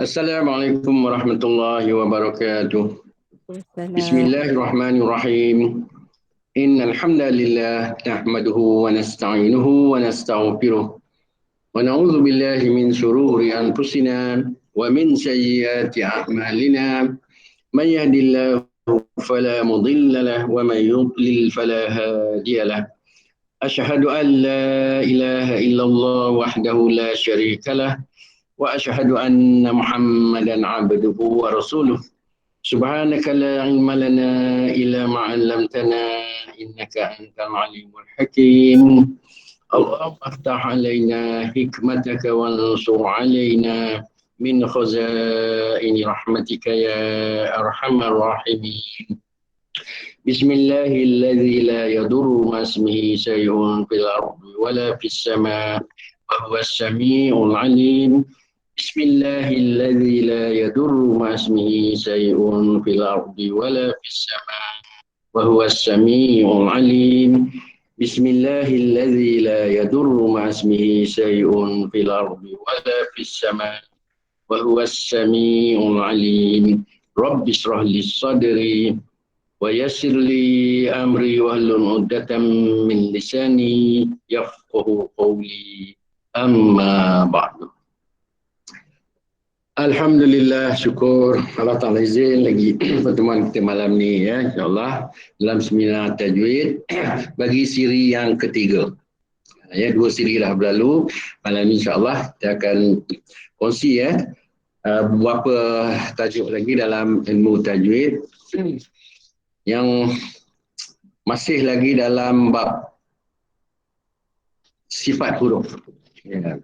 Assalamualaikum warahmatullahi wabarakatuh. Wassalam. Bismillahirrahmanirrahim. Innal hamdalillah nahmaduhu wa nasta'inuhu wa nastaghfiruh wa na'udzu billahi min shururi anfusina wa min sayyiati a'malina. May yahdihillahu fala mudilla lahu wa may yudlil fala hadiya lahu. Asyhadu an la ilaha illallah wahdahu la syarika lah wa asyhadu anna Muhammadan 'abduhu wa rasuluh. سبحانك لا علم لنا إلا ما علمتنا إنك أنت العليم الحكيم اللهم افتح علينا حكمتك وانصر علينا من خزائن رحمتك يا أرحم الراحمين بسم الله الذي لا يضر مع اسمه شيء في الأرض ولا في السماء وهو السميع العليم بسم الله الذي لا يضر مع اسمه شيء في الأرض ولا في السماء وهو السميع العليم بسم الله الذي لا يضر مع اسمه شيء في الأرض ولا في السماء وهو السميع العليم رب اشرح لي صدري ويسر لي أمري واحلل عقدة من لساني يفقه قولي أما بعد. Alhamdulillah, syukur Allah Ta'ala izin lagi pertemuan kita malam ni ya, insyaAllah dalam seminar tajwid bagi siri yang ketiga. Ya, 2 siri dah berlalu. Malam ni insyaAllah kita akan kongsi beberapa tajuk lagi dalam ilmu tajwid yang masih lagi dalam bab sifat huruf. Ya.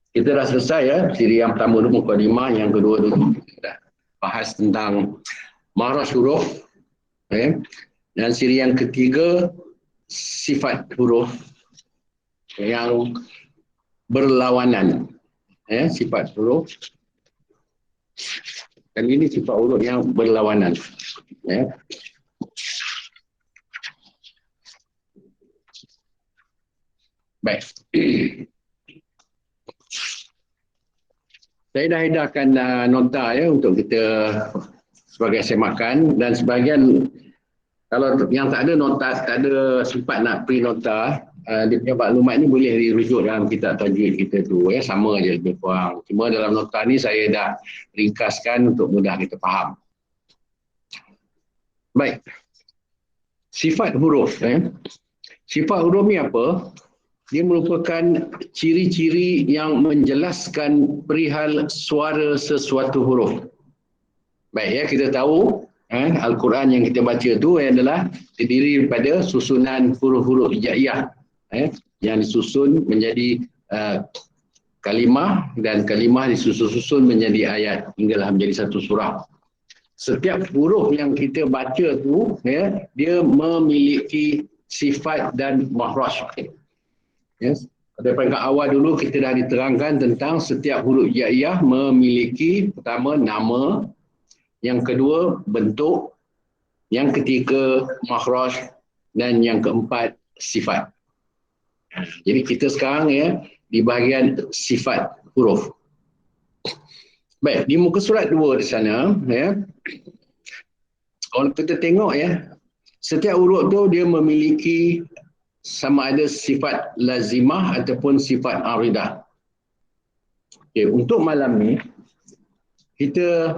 Kita dah selesai ya, siri yang pertama dulu mukadimah, yang kedua dulu kita dah bahas tentang makhraj huruf. Dan siri yang ketiga sifat huruf yang berlawanan. Sifat huruf. Dan ini sifat huruf yang berlawanan. Baik. Saya dah edarkan nota ya untuk kita sebagai semakan, dan sebahagian kalau yang tak ada nota, tak ada sempat nak print nota, dia punya maklumat ni boleh dirujuk dalam kitab tajwid kita tu ya, sama aja lebih kurang. Cuma dalam nota ni saya dah ringkaskan untuk mudah kita faham. Baik. Sifat huruf Sifat huruf ni apa? Dia merupakan ciri-ciri yang menjelaskan perihal suara sesuatu huruf. Baik ya, kita tahu Al-Quran yang kita baca tu adalah terdiri daripada susunan huruf-huruf hijaiyah yang disusun menjadi kalimah, dan kalimah disusun menjadi ayat hinggalah menjadi satu surah. Setiap huruf yang kita baca tu dia memiliki sifat dan makhraj. Yes. Pada peringkat awal dulu kita dah diterangkan tentang setiap huruf hijaiyah memiliki pertama nama, yang kedua bentuk, yang ketiga makhraj, dan yang keempat sifat. Jadi kita sekarang di bahagian sifat huruf. Baik, di muka surat 2 di sana kalau kita tengok setiap huruf tu dia memiliki sama ada sifat lazimah ataupun sifat aridah. Okay, untuk malam ni kita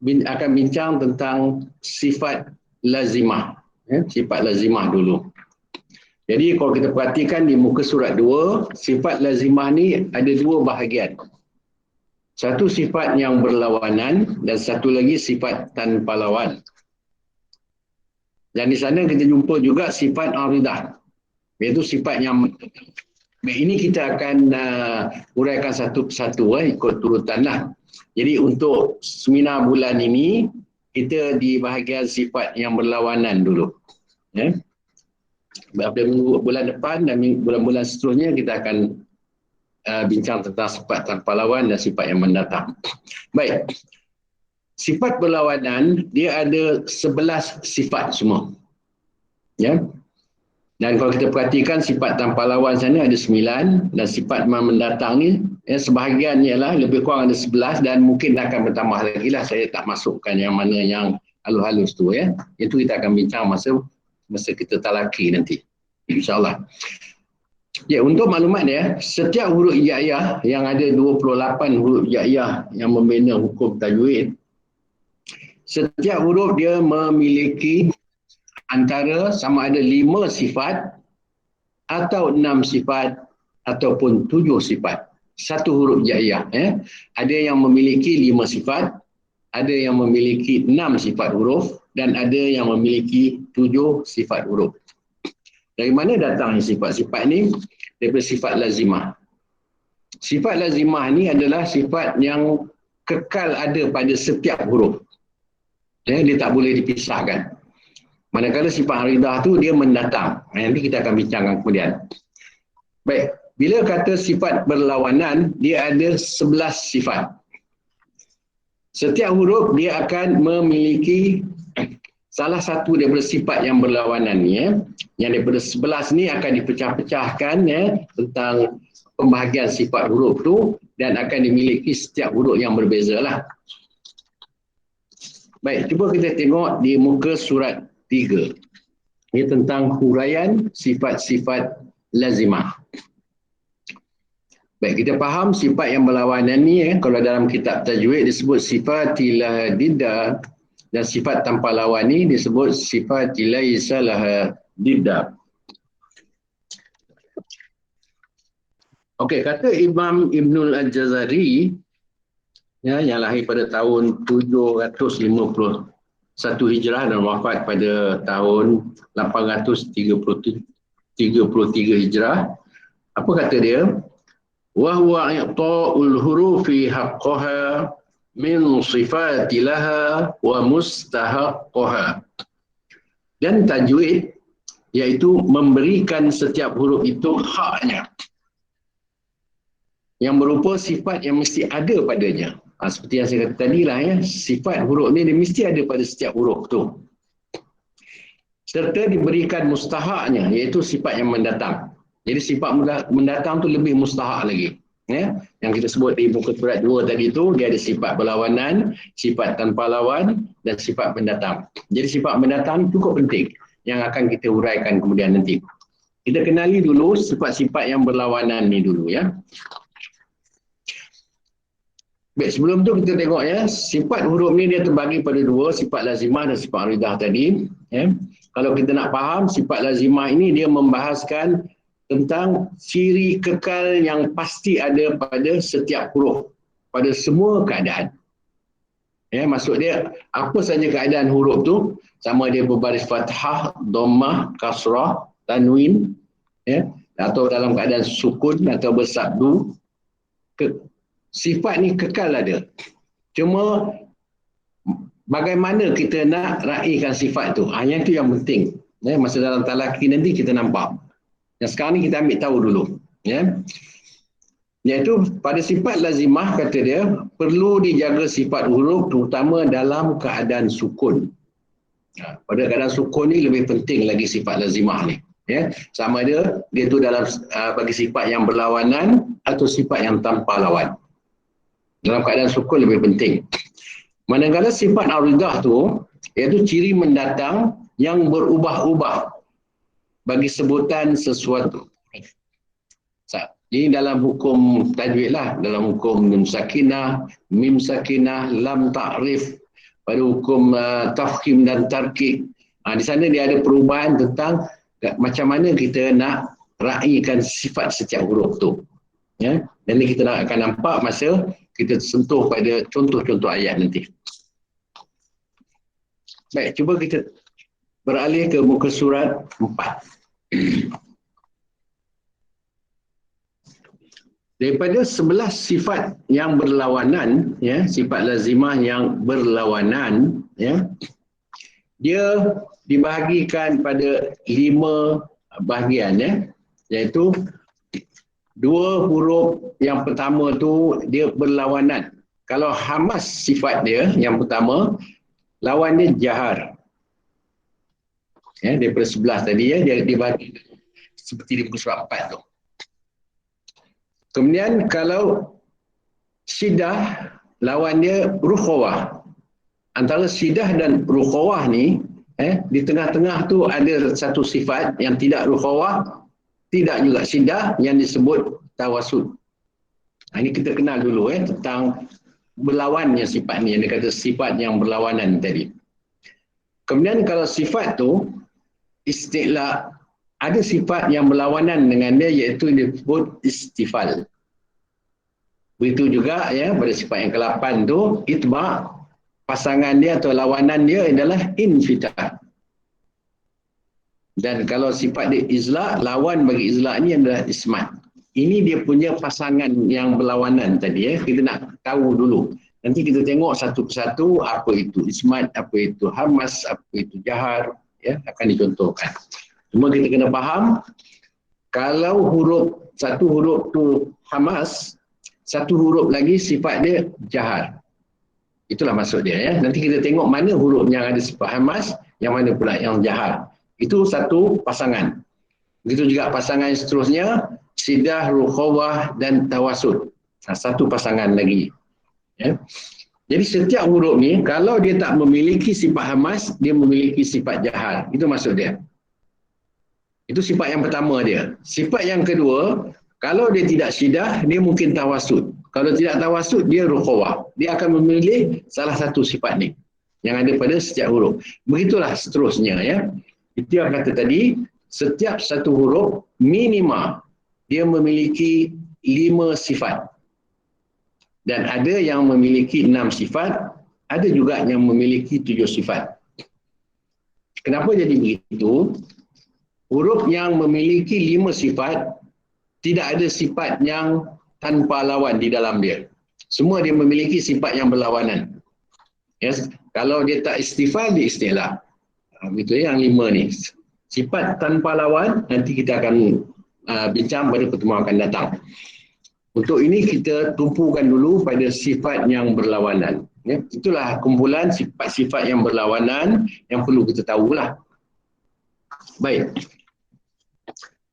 akan bincang tentang sifat lazimah. Sifat lazimah dulu. Jadi kalau kita perhatikan di muka surat 2, sifat lazimah ni ada 2 bahagian. Satu sifat yang berlawanan dan satu lagi sifat tanpa lawan. Dan di sana kita jumpa juga sifat aridah, iaitu sifat yang ini kita akan uraikan satu persatu ikut turutanlah. Jadi untuk seminar bulan ini kita di bahagian sifat yang berlawanan dulu. Bulan depan dan bulan-bulan seterusnya kita akan bincang tentang sifat tanpa lawan dan sifat yang mendatang. Baik. Sifat berlawanan dia ada 11 sifat semua. Dan kalau kita perhatikan sifat tanpa lawan sana ada 9 dan sifat mendatang ni sebahagian ialah lebih kurang ada 11 dan mungkin akan bertambah lagi lah. Saya tak masukkan yang mana yang halus-halus tu ya. Itu kita akan bincang masa kita talaki nanti. InsyaAllah. Ya, untuk maklumat ya, setiap huruf hijaiyah yang ada 28 huruf hijaiyah yang membina hukum tajwid, setiap huruf dia memiliki antara sama ada 5 sifat atau 6 sifat ataupun 7 sifat. Satu huruf hijaiyah. Ada yang memiliki 5 sifat, ada yang memiliki 6 sifat huruf dan ada yang memiliki 7 sifat huruf. Dari mana datang sifat-sifat ni? Daripada sifat lazimah. Sifat lazimah ni adalah sifat yang kekal ada pada setiap huruf. Dia tak boleh dipisahkan. Manakala sifat aridah tu dia mendatang. Nanti kita akan bincangkan kemudian. Baik, bila kata sifat berlawanan, dia ada 11 sifat. Setiap huruf dia akan memiliki salah satu daripada sifat yang berlawanan ni ya. Yang daripada 11 ni akan dipecah-pecahkan ya tentang pembahagian sifat huruf tu dan akan dimiliki setiap huruf yang berbeza lah. Baik, cuba kita tengok di muka surat 3. Ini tentang huraian sifat-sifat lazimah. Baik, kita faham sifat yang berlawanan ni kalau dalam kitab tajwid disebut sifatilah didda dan sifat tanpa lawan ni disebut sifatilah isalah didda. Okey, kata Imam Ibnul Al-Jazari ya, yang lahir pada tahun 751 Hijrah dan wafat pada tahun 833 Hijrah. Apa kata dia? Wa huwa i'ta'ul hurufi haqqaha min sifati laha wa mustahaqqaha. Dan tajwid iaitu memberikan setiap huruf itu haknya yang berupa sifat yang mesti ada padanya. Seperti yang saya kata tadi lah ya, sifat huruf ni dia mesti ada pada setiap huruf tu. Serta diberikan mustahaknya, iaitu sifat yang mendatang. Jadi sifat mendatang tu lebih mustahak lagi. Ya? Yang kita sebut di muka surat 2 tadi tu, dia ada sifat berlawanan, sifat tanpa lawan dan sifat mendatang. Jadi sifat mendatang cukup penting yang akan kita huraikan kemudian nanti. Kita kenali dulu sifat-sifat yang berlawanan ni dulu ya. Baik, sebelum tu kita tengok ya, sifat huruf ni dia terbagi pada 2, sifat lazimah dan sifat aridah tadi. Ya. Kalau kita nak faham, sifat lazimah ini dia membahaskan tentang ciri kekal yang pasti ada pada setiap huruf, pada semua keadaan. Ya, maksud dia, apa saja keadaan huruf tu, sama dia berbaris fathah, dhammah, kasrah, tanwin, ya, atau dalam keadaan sukun atau bersabdu, sifat ni kekal ada. Cuma bagaimana kita nak raikan sifat tu. Yang tu yang penting. Ya, masa dalam talaki nanti kita nampak. Yang sekarang ni kita ambil tahu dulu. Ya. Iaitu pada sifat lazimah kata dia, perlu dijaga sifat huruf terutama dalam keadaan sukun. Pada keadaan sukun ni lebih penting lagi sifat lazimah ni. Ya. Sama dia tu dalam bagi sifat yang berlawanan atau sifat yang tanpa lawan. Dalam keadaan sukun lebih penting. Manakala sifat aridah tu, iaitu ciri mendatang yang berubah-ubah bagi sebutan sesuatu. Ini dalam hukum tajwid lah, dalam hukum nun sakinah, mim sakinah, lam ta'rif, pada hukum tafkhim dan tarkik. Di sana dia ada perubahan tentang macam mana kita nak raikan sifat setiap huruf tu. Ya, nanti kita akan nampak masa kita sentuh pada contoh-contoh ayat nanti. Baik, cuba kita beralih ke muka surat 4. Daripada 11 sifat yang berlawanan, ya, sifat lazimah yang berlawanan, ya, dia dibahagikan pada 5 bahagian, ya, iaitu 2 huruf yang pertama tu dia berlawanan. Kalau hamas sifat dia yang pertama, lawan dia jahar. Ya, daripada 11 tadi ya, dia bagi seperti di muka surat 4 tu. Kemudian kalau syiddah, lawan dia rukhawah. Antara syiddah dan rukhawah ni, di tengah-tengah tu ada satu sifat yang tidak rukhawah, tidak juga syiddah, yang disebut tawasud. Ini kita kenal dulu tentang berlawannya sifat ni, yang dia kata sifat yang berlawanan tadi. Kemudian kalau sifat tu istilah, ada sifat yang berlawanan dengan dia, iaitu disebut istifal. Begitu juga ya pada sifat yang ke-8 tu, itba', pasangan dia atau lawanan dia adalah infitah. Dan kalau sifat dia izla', lawan bagi izla' ni adalah ismat. Ini dia punya pasangan yang berlawanan tadi ya. Kita nak tahu dulu. Nanti kita tengok satu persatu apa itu ismat, apa itu hamas, apa itu jahar, ya, akan dicontohkan. Cuma kita kena faham, kalau satu huruf tu hamas, satu huruf lagi sifat dia jahar. Itulah maksud dia ya. Nanti kita tengok mana huruf yang ada sifat hamas, yang mana pula yang jahar. Itu satu pasangan. Begitu juga pasangan yang seterusnya, syiddah, rukhawah dan tawasud. Satu pasangan lagi. Ya. Jadi setiap huruf ni, kalau dia tak memiliki sifat hamas, dia memiliki sifat jahar. Itu maksud dia. Itu sifat yang pertama dia. Sifat yang kedua, kalau dia tidak syiddah, dia mungkin tawasud. Kalau tidak tawasud, dia rukhawah. Dia akan memilih salah satu sifat ni yang ada pada setiap huruf. Begitulah seterusnya ya. Itu yang kata tadi, setiap satu huruf minima dia memiliki 5 sifat. Dan ada yang memiliki 6 sifat, ada juga yang memiliki 7 sifat. Kenapa jadi begitu? Huruf yang memiliki 5 sifat, tidak ada sifat yang tanpa lawan di dalam dia. Semua dia memiliki sifat yang berlawanan. Yes. Kalau dia tak istifal, dia istilah. Begitu yang 5 ni. Sifat tanpa lawan, nanti kita akan bincang pada pertemuan akan datang. Untuk ini kita tumpukan dulu pada sifat yang berlawanan. Ya, itulah kumpulan sifat-sifat yang berlawanan yang perlu kita tahulah. Baik.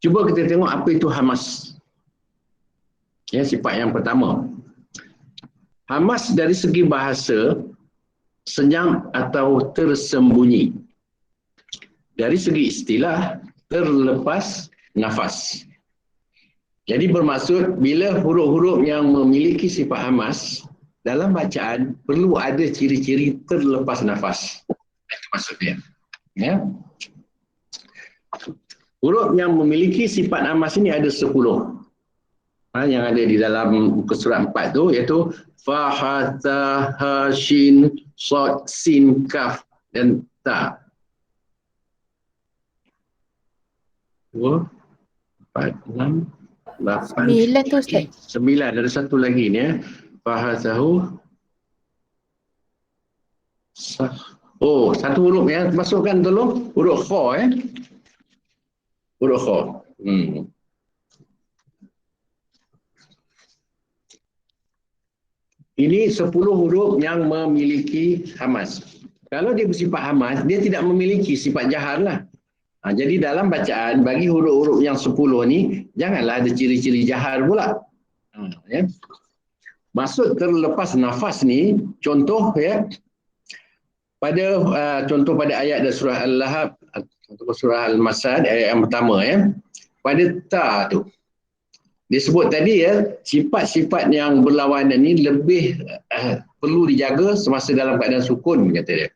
Cuba kita tengok apa itu hamas. Ya, sifat yang pertama. Hamas dari segi bahasa, senyap atau tersembunyi. Dari segi istilah, terlepas nafas. Jadi bermaksud bila huruf-huruf yang memiliki sifat hamas dalam bacaan perlu ada ciri-ciri terlepas nafas. Itu maksud dia. Ya. Huruf yang memiliki sifat hamas ini ada 10. Yang ada di dalam muka surat 4 tu, iaitu fa, ha, ta, ha, shin, sod, sin, kaf dan ta. 2, 4, 6, 8, 9 tu Ustaz. 9. Ada satu lagi ni ya. Fahazahu. Oh, satu huruf ya. Masukkan tolong. Huruf kha Huruf kha. Ini 10 huruf yang memiliki hamas. Kalau dia bersifat hamas, dia tidak memiliki sifat jahar lah. Jadi dalam bacaan, bagi huruf-huruf yang 10 ni, janganlah ada ciri-ciri jahar pula. Ya. Maksud terlepas nafas ni, contoh ya, contoh pada ayat dari surah Al-Lahab atau surah Al-Masad, ayat yang pertama ya, pada ta tu. Dia sebut tadi ya, sifat-sifat yang berlawanan ni lebih perlu dijaga semasa dalam keadaan sukun, kata dia.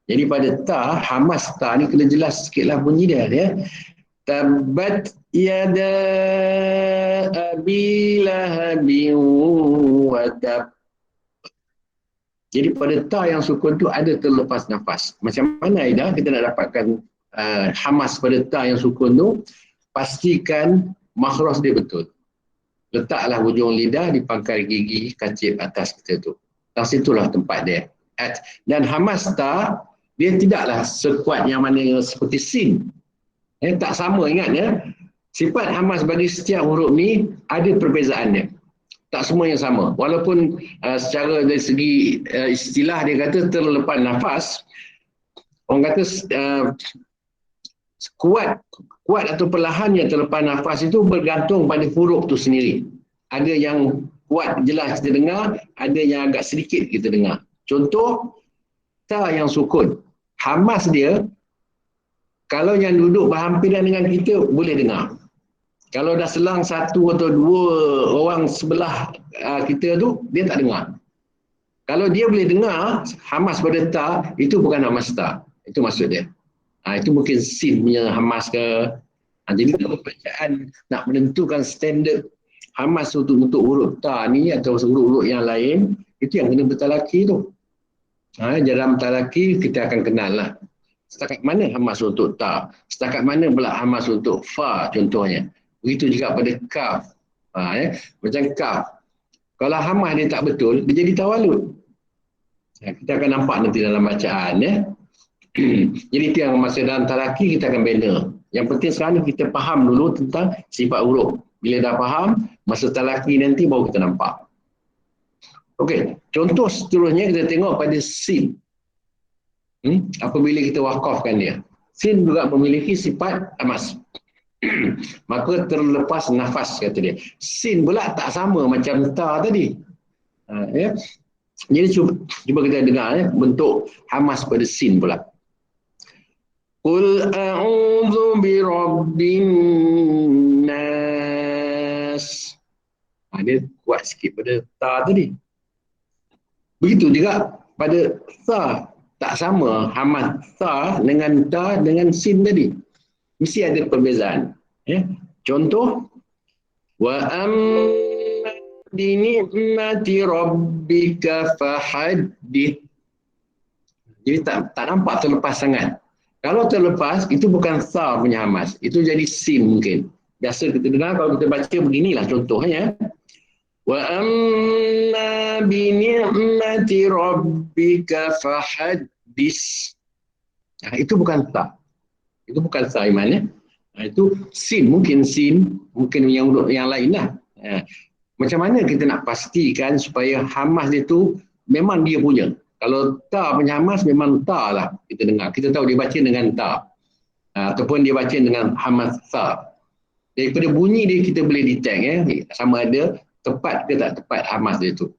Jadi pada ta, hamas ta ni kena jelas sikitlah bunyi dia. Tabat yada abi lahabin wa tab. Jadi pada ta yang sukun tu ada terlepas nafas. Macam mana Aida kita nak dapatkan hamas pada ta yang sukun tu? Pastikan makhraj dia betul. Letaklah hujung lidah di pangkal gigi kacip atas kita tu. Dan situlah tempat dia. Dan hamas ta, dia tidaklah sekuat yang mana seperti sin. Tak sama, ingat ya. Sifat hamas bagi setiap huruf ni ada perbezaannya. Tak semua yang sama. Walaupun secara dari segi istilah dia kata terlepas nafas, orang kata kuat atau perlahannya terlepas nafas itu bergantung pada huruf tu sendiri. Ada yang kuat jelas kita dengar, ada yang agak sedikit kita dengar. Contoh, ta yang sukun. Hamas dia, kalau yang duduk berhampiran dengan kita, boleh dengar. Kalau dah selang satu atau dua orang sebelah kita tu, dia tak dengar. Kalau dia boleh dengar, hamas pada ta, itu bukan hamas ta. Itu maksud dia. Itu mungkin sin punya hamas ke. Jadi dalam bacaan nak menentukan standard hamas untuk huruf ta ni atau huruf-huruf yang lain, itu yang kena bertalaki tu. Dalam talaki kita akan kenal lah. Setakat mana hamas untuk ta, setakat mana pula hamas untuk fa contohnya. Begitu juga pada kaf. Macam kaf. Kalau hamas dia tak betul, dia jadi tawalud. Kita akan nampak nanti dalam bacaan ya. Jadi itu yang masa dalam talaki kita akan bina. Yang penting sekarang ni kita faham dulu tentang sifat huruf. Bila dah faham, masa talaki nanti baru kita nampak. Okey, contoh seterusnya kita tengok pada sin. Apabila kita wakafkan dia. Sin juga memiliki sifat hamas. Maka terlepas nafas kata dia. Sin pula tak sama macam ta tadi. Ya. Jadi cuba kita dengar bentuk hamas pada sin pula. Qul a'udzu birabbin nas. Dia kuat sikit pada ta tadi. Begitu juga pada ta, tak sama hamas ta dengan ta dengan sin tadi. Mesti ada perbezaan. Ya. Contoh, wa amma bi ni'mati rabbika fahaddith. Jadi tak nampak terlepas sangat. Kalau terlepas, itu bukan ta punya hamas. Itu jadi sin mungkin. Biasa kita dengar kalau kita baca beginilah contohnya. Wa amma bi ni'mati rabbika fahaddith. Itu bukan ta. Itu bukan ta iman ya. Itu sin, mungkin yang lain lah. Macam mana kita nak pastikan supaya hamas dia tu memang dia punya. Kalau ta punya hamas memang ta lah kita dengar. Kita tahu dia baca dengan ta. Ataupun dia baca dengan hamas ta. Daripada bunyi dia kita boleh detect ya, sama ada tepat ke tak tepat hamas dia tu.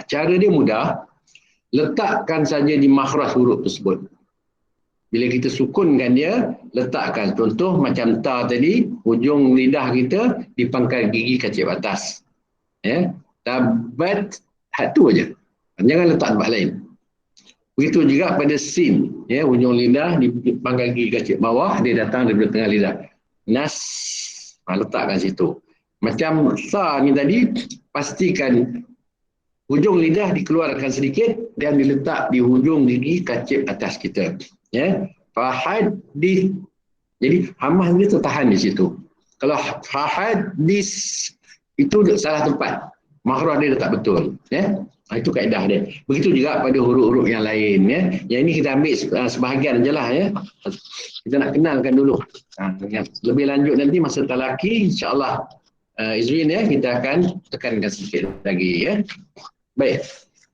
Cara dia mudah. Letakkan saja di makhraj huruf tersebut. Bila kita sukunkan dia, letakkan. Contoh macam ta tadi, hujung lidah kita di pangkal gigi kacip atas. Ya, tabat, tu aja. Jangan letak tempat lain. Begitu juga pada sin, ya, hujung lidah di pangkal gigi kacip bawah, dia datang dari tengah lidah. Nas, letakkan situ. Macam sa ni tadi, pastikan hujung lidah dikeluarkan sedikit dan diletak di hujung gigi kacip atas kita. Ya, fahadith. Jadi hamas dia tertahan di situ. Kalau fahadith itu salah tempat, makhraj dia tak betul. Ya, itu kaedah dia. Begitu juga pada huruf-huruf yang lain. Ya, yang ini kita ambil sebahagian je lah. Ya, kita nak kenalkan dulu. Lebih lanjut nanti masa talaki, insyaAllah Izrin ya, kita akan tekankan sedikit lagi. Ya, baik.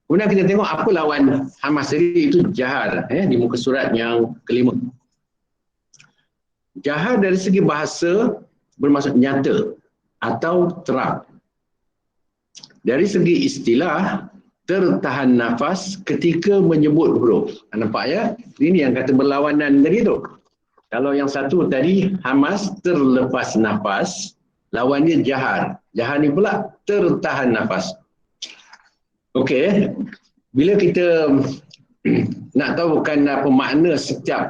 Kemudian kita tengok apa lawan hamas tadi, itu jahar di muka surat yang kelima. Jahar dari segi bahasa bermaksud nyata atau terang. Dari segi istilah, tertahan nafas ketika menyebut huruf. Nampak ya? Ini yang kata berlawanan tadi tu. Kalau yang satu tadi hamas terlepas nafas, lawan dia jahar. Jahar ni pula tertahan nafas. Okey, bila kita nak tahu bukan apa makna setiap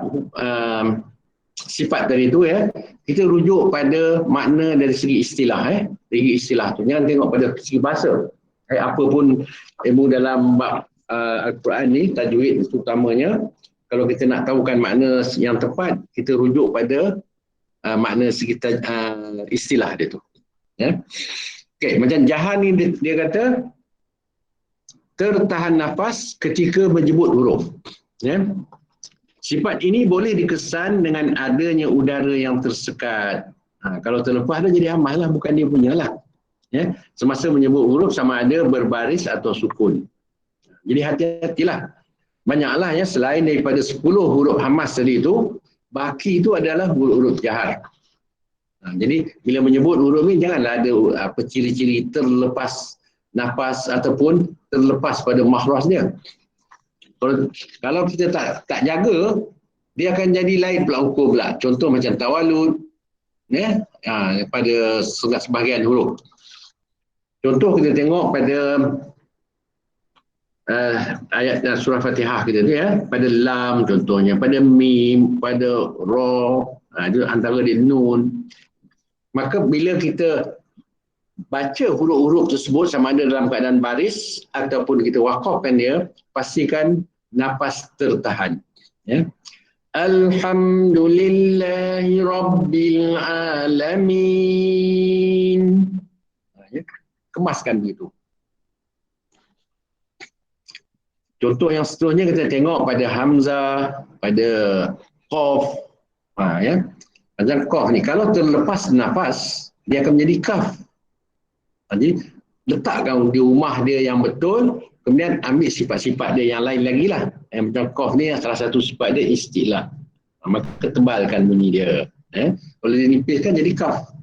sifat tadi tu ya, kita rujuk pada makna dari segi istilah segi istilah tu. Jangan tengok pada segi bahasa. Apa pun ilmu dalam bab Al-Quran ni, tajwid terutamanya, kalau kita nak tahukan makna yang tepat, kita rujuk pada makna segi istilah dia tu. Ya. Okey, macam jahar ni dia kata tertahan nafas ketika menyebut huruf. Ya. Sifat ini boleh dikesan dengan adanya udara yang tersekat. Kalau terlepas dia jadi hamas lah, bukan dia punya lah. Ya. Semasa menyebut huruf sama ada berbaris atau sukun. Jadi hati-hatilah. Banyaklah ya, selain daripada 10 huruf hamas tadi itu, baki itu adalah huruf-huruf jahar. Jadi bila menyebut huruf ni janganlah ada ciri-ciri terlepas nafas ataupun terlepas pada makhrajnya. Kalau kita tak jaga, dia akan jadi lain pula hukum pula. Contoh macam tawalud, pada sebahagian huruf. Contoh kita tengok pada ayat surah Fatihah kita ni, pada lam contohnya, pada mim, pada ra, itu antara dia nun. Maka bila kita baca huruf-huruf tersebut sama ada dalam keadaan baris ataupun kita wakafkan dia, pastikan nafas tertahan. Ya. Alhamdulillahi Rabbil Alamin. Ya. Kemaskan begitu. Contoh yang seterusnya kita tengok pada hamzah, pada qaf. Ya. Macam qaf ni, kalau terlepas nafas, dia akan menjadi kaf. Jadi, letakkan di rumah dia yang betul, kemudian ambil sifat-sifat dia yang lain lagi lah. Macam qaf ni, salah satu sifat dia istilah. Maka tebalkan bunyi dia. Kalau dia nipiskan, jadi kaf.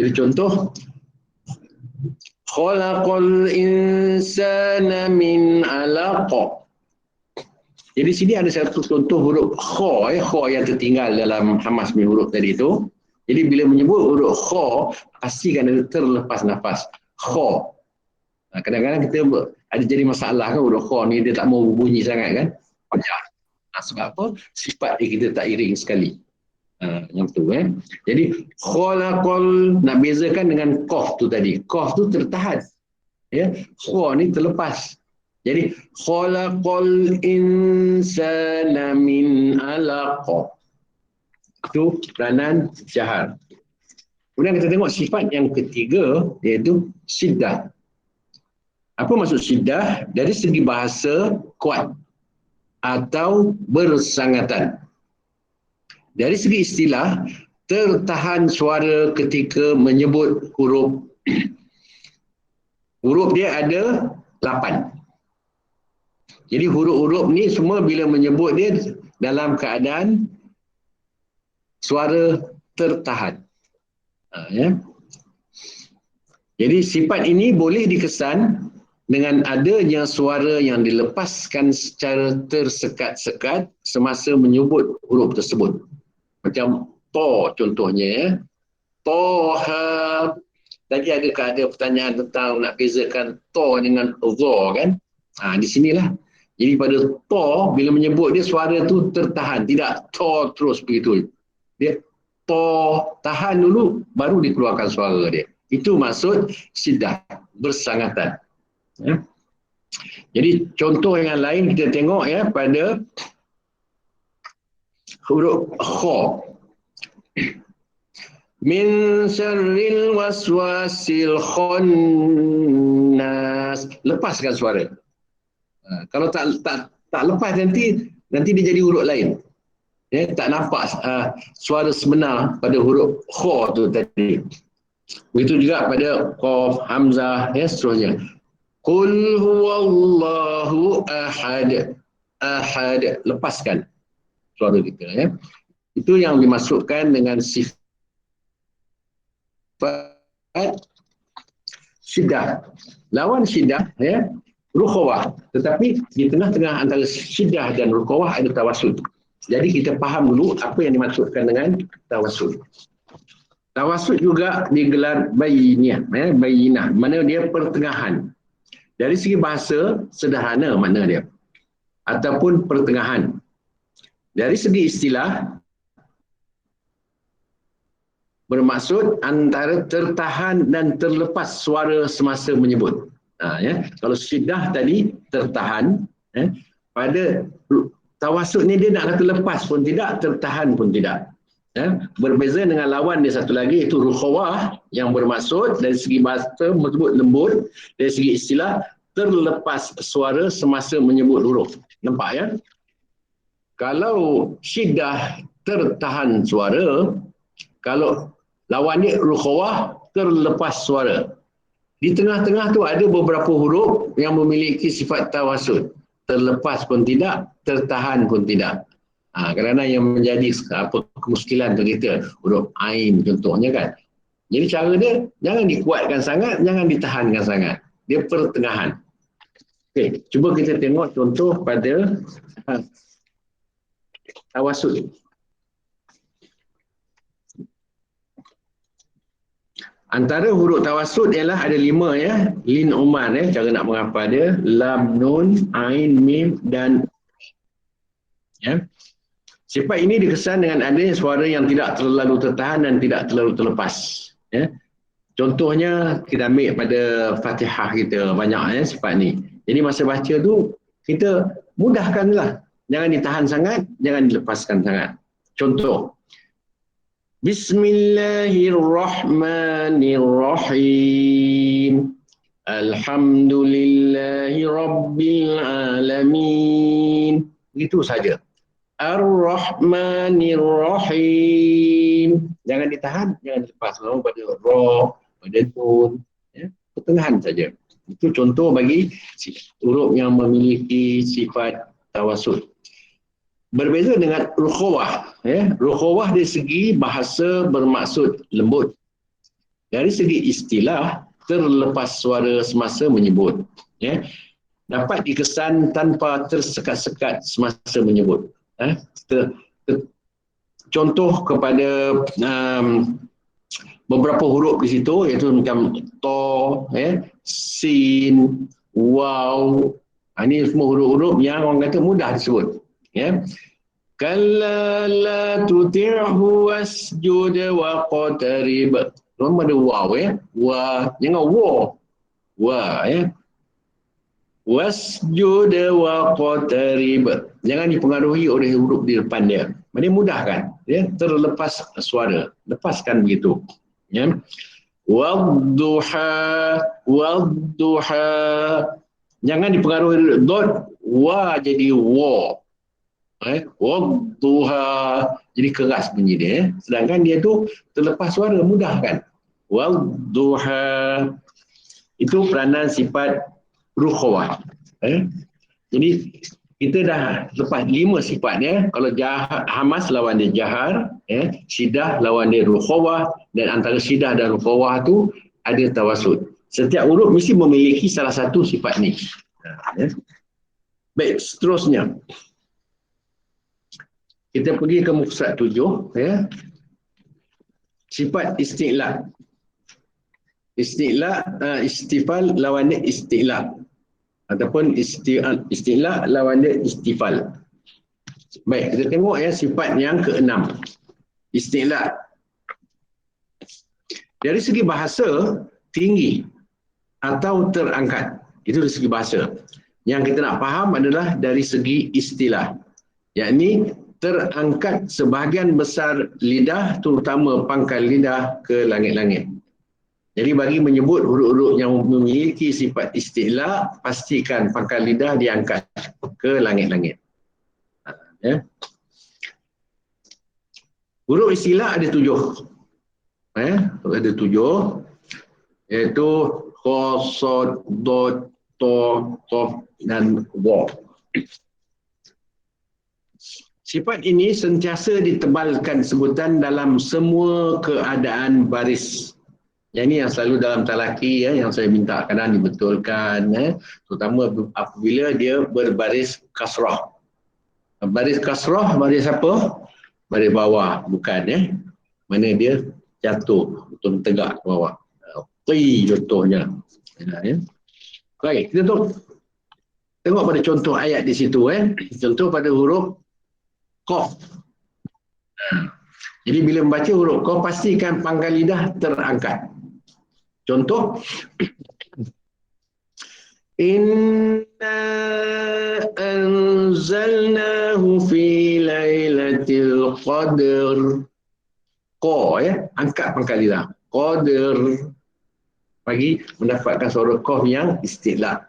Jadi contoh, khalaqal insana min alaq. Jadi sini ada satu contoh huruf kha, kha yang tertinggal dalam hamas mi huruf tadi tu. Jadi bila menyebut huruf kha, pastikan ada terlepas nafas. Kha. Kadang-kadang kita ada jadi masalah kan huruf kha ni, dia tak mau bunyi sangat kan. Sebab apa? Sifat dia kita tak iring sekali. Yang tu Jadi khalaqal, nak bezakan dengan qaf tu tadi. Qaf tu tertahan. Ya, kha ni terlepas. Jadi khalaqal insana min alaq. Itu peranan jahar. Kemudian kita tengok sifat yang ketiga, iaitu syiddah. Apa maksud syiddah? Dari segi bahasa, kuat atau bersangatan. Dari segi istilah, tertahan suara ketika menyebut huruf. Huruf dia ada 8. Jadi huruf-huruf ni semua bila menyebut dia dalam keadaan suara tertahan. Ya. Jadi sifat ini boleh dikesan dengan adanya suara yang dilepaskan secara tersekat-sekat semasa menyebut huruf tersebut. Macam to contohnya. Toha. Tadi ada pertanyaan tentang nak bezakan to dengan dha kan. Di sinilah. Jadi pada to, bila menyebut dia suara tu tertahan. Tidak to terus begitu. Dia to tahan dulu, baru dikeluarkan suara dia. Itu maksud syiddah, bersangatan. Ya. Jadi contoh yang lain kita tengok pada huruf kha. Min syarril waswasil khannas. Lepaskan suara. Kalau tak lepas nanti dia jadi huruf lain. Tak nampak suara sebenar pada huruf kha tu tadi. Begitu juga pada qaf, hamzah, seterusnya. Qul huwallahu ahad. Ahad. Lepaskan suara kita. Itu yang dimasukkan dengan sifat syiddah. Lawan syiddah, rukhawah. Tetapi di tengah-tengah antara syiddah dan rukhawah ada tawassul. Jadi kita faham dulu apa yang dimaksudkan dengan tawassul. Tawassul juga digelar bayinah, bayinah, mana dia pertengahan. Dari segi bahasa, sederhana makna dia. Ataupun pertengahan. Dari segi istilah, bermaksud antara tertahan dan terlepas suara semasa menyebut. Kalau syiddah tadi tertahan, pada tawassul ni dia nak kata lepas pun tidak, tertahan pun tidak. Berbeza dengan lawan dia satu lagi, itu rukhawah, yang bermaksud dari segi bahasa menyebut lembut, dari segi istilah terlepas suara semasa menyebut huruf. Nampak ya? Kalau syiddah tertahan suara, kalau lawan dia rukhawah terlepas suara. Di tengah-tengah tu ada beberapa huruf yang memiliki sifat tawassul. Terlepas pun tidak, tertahan pun tidak. Kerana yang menjadi kemuskilan untuk kita, huruf Ain contohnya kan. Jadi cara dia, jangan dikuatkan sangat, jangan ditahankan sangat. Dia pertengahan. Okey, cuba kita tengok contoh pada tawasud. Antara huruf tawasud ialah ada 5 ya. Lin Umar cara nak menghafal dia. Lam, Nun, Ain, Mim dan ya. Sifat ini dikesan dengan adanya suara yang tidak terlalu tertahan dan tidak terlalu terlepas. Ya. Contohnya kita ambil pada Fatihah kita banyak sifat ni. Jadi masa baca tu kita mudahkanlah. Jangan ditahan sangat, jangan dilepaskan sangat. Contoh. Bismillahirrahmanirrahim. Alhamdulillahi Rabbil Alamin. Itu saja. Ar-Rahmanir-Rahim. Jangan ditahan, jangan dilepas. Lalu pada Ra, pada Nun. Ya, pertengahan saja. Itu contoh bagi huruf yang memiliki sifat tawasud. Berbeza dengan rukhawah. Ya. Rukhawah dari segi bahasa bermaksud lembut. Dari segi istilah, terlepas suara semasa menyebut. Ya. Dapat dikesan tanpa tersekat-sekat semasa menyebut. Contoh kepada beberapa huruf di situ, iaitu macam to, sin, waw. Ini semua huruf-huruf yang orang kata mudah disebut. Ya. Kalla la tuti'hu wasjud wa qatarib. Nama ada waw wa, jangan wa. Wa wasjud wa qatarib. Jangan dipengaruhi oleh huruf di depan dia. Maksudnya mudah kan? Ya, terlepas suara. Lepaskan begitu. Ya. Wadduha, wadduha. Jangan dipengaruhi dot wa jadi wa. Wadduha jadi keras bunyi dia. Sedangkan dia tu terlepas suara, mudah kan? Wadduha. Itu peranan sifat rukhawah. Jadi kita dah lepas 5 sifatnya. Kalau hamas lawan dia jahar, sidah lawan dia rukhawah, dan antara sidah dan rukhawah tu ada tawasud. Setiap huruf mesti memiliki salah satu sifat ni. Baik, seterusnya kita pergi ke muka surat 7 sifat isti'la. Isti'la, istifal lawan dia isti'la. Ataupun istilah lawan dia istifal. Baik, kita tengok sifat yang ke-6. Istilah. Dari segi bahasa, tinggi atau terangkat. Itu dari segi bahasa. Yang kita nak faham adalah dari segi istilah. Yakni terangkat sebahagian besar lidah, terutama pangkal lidah ke langit-langit. Jadi bagi menyebut huruf-huruf yang memiliki sifat istilah, pastikan pangkal lidah diangkat ke langit-langit. Ya. Huruf istilah ada 7. Ada 7. Iaitu kha, sad, dad, ta, qaf dan wa. Sifat ini sentiasa ditebalkan sebutan dalam semua keadaan baris. Yang ini yang selalu dalam talaki yang saya minta kadang dibetulkan, terutama apabila dia berbaris kasrah. Baris kasrah, baris apa? Baris bawah, bukan mana dia jatuh betul tegak ke bawah. Qi contohnya. Baik, kita tengok pada contoh ayat di situ. Contoh pada huruf qaf. Jadi bila membaca huruf qaf, pastikan pangkal lidah terangkat. Contoh, Inna anzalnahu fi lailatul qadr. Qa angkat pangkal lidah. Qadr. Bagi mendapatkan suara qaf yang istilah.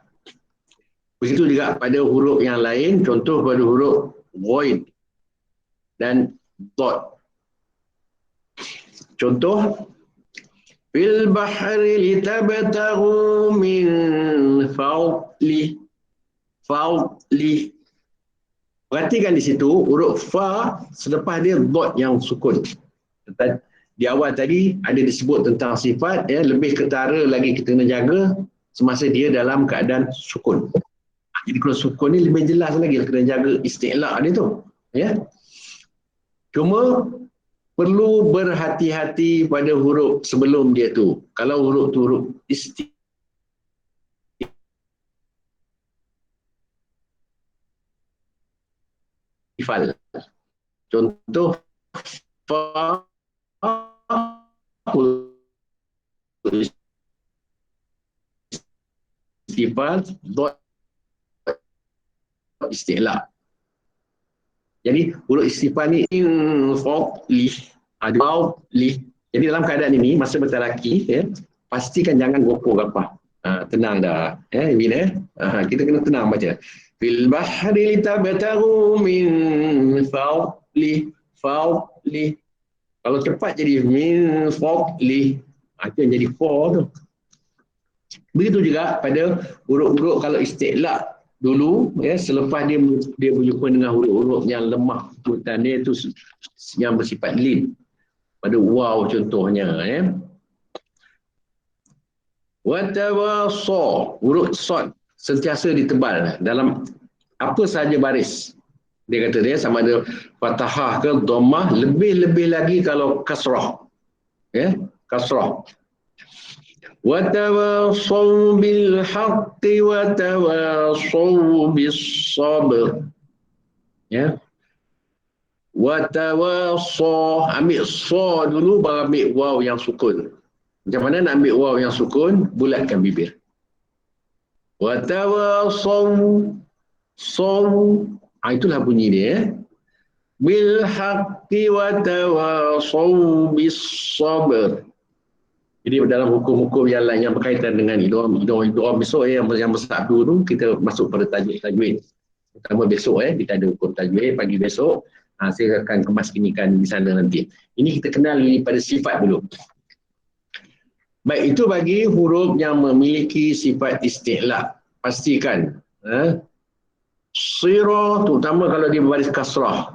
Begitu juga pada huruf yang lain, contoh pada huruf ghain dan dad. Contoh, fil bahri litabtaghu min fadli. Perhatikan di situ huruf fa selepas dia dot yang sukun. Di awal tadi ada disebut tentang sifat, ya, lebih ketara lagi kita kena jaga semasa dia dalam keadaan sukun. Jadi kalau sukun ni lebih jelas lagi kena jaga isti'la' dia tu. Ya. Cuma perlu berhati-hati pada huruf sebelum dia tu. Kalau huruf tu huruf istifal. Contoh fa huruf istifal dot isti'la'. Jadi huruf istifal ni li ada li. Jadi dalam keadaan ini masa bertalaki, ya, pastikan jangan gopoh gapah. Tenang dah, ya, bila kita kena tenang baca. Fil bahri tabtagu min fawli. Kalau cepat jadi min fawli. Itu yang jadi fa tu. Begitu juga pada huruf-huruf kalau isti'la' dulu, ya, selepas dia berjumpa dengan huruf-huruf yang lemah tulisan dia itu yang bersifat lin pada waw contohnya, ya. Watawasa, huruf sad sentiasa ditebal dalam apa sahaja baris. Dia kata dia sama ada fathah ke dhammah, lebih-lebih lagi kalau kasrah, ya, kasrah. وَتَوَاصَوْا بِالْحَقِّ وَتَوَاصَوْا بِالصَّبْرِ. Ya. وَتَوَاصَوْا, ambil sa dulu baru ambil waw yang sukun. Macam mana nak ambil waw yang sukun? Bulatkan bibir. وَتَوَاصَوْا, itulah bunyi dia. بِالْحَقِّ وَتَوَاصَوْا بِالصَّبْرِ. Jadi dalam hukum-hukum yang lain yang berkaitan dengan idgham besok, yang bersabdu tu kita masuk pada tajwid. Pertama besok, kita ada hukum tajwid pagi besok. Saya akan kemaskinikan di sana nanti. Ini kita kenal pada sifat dulu. Baik, itu bagi huruf yang memiliki sifat isti'la'. Pastikan sirah, terutama kalau dia berbaris kasrah,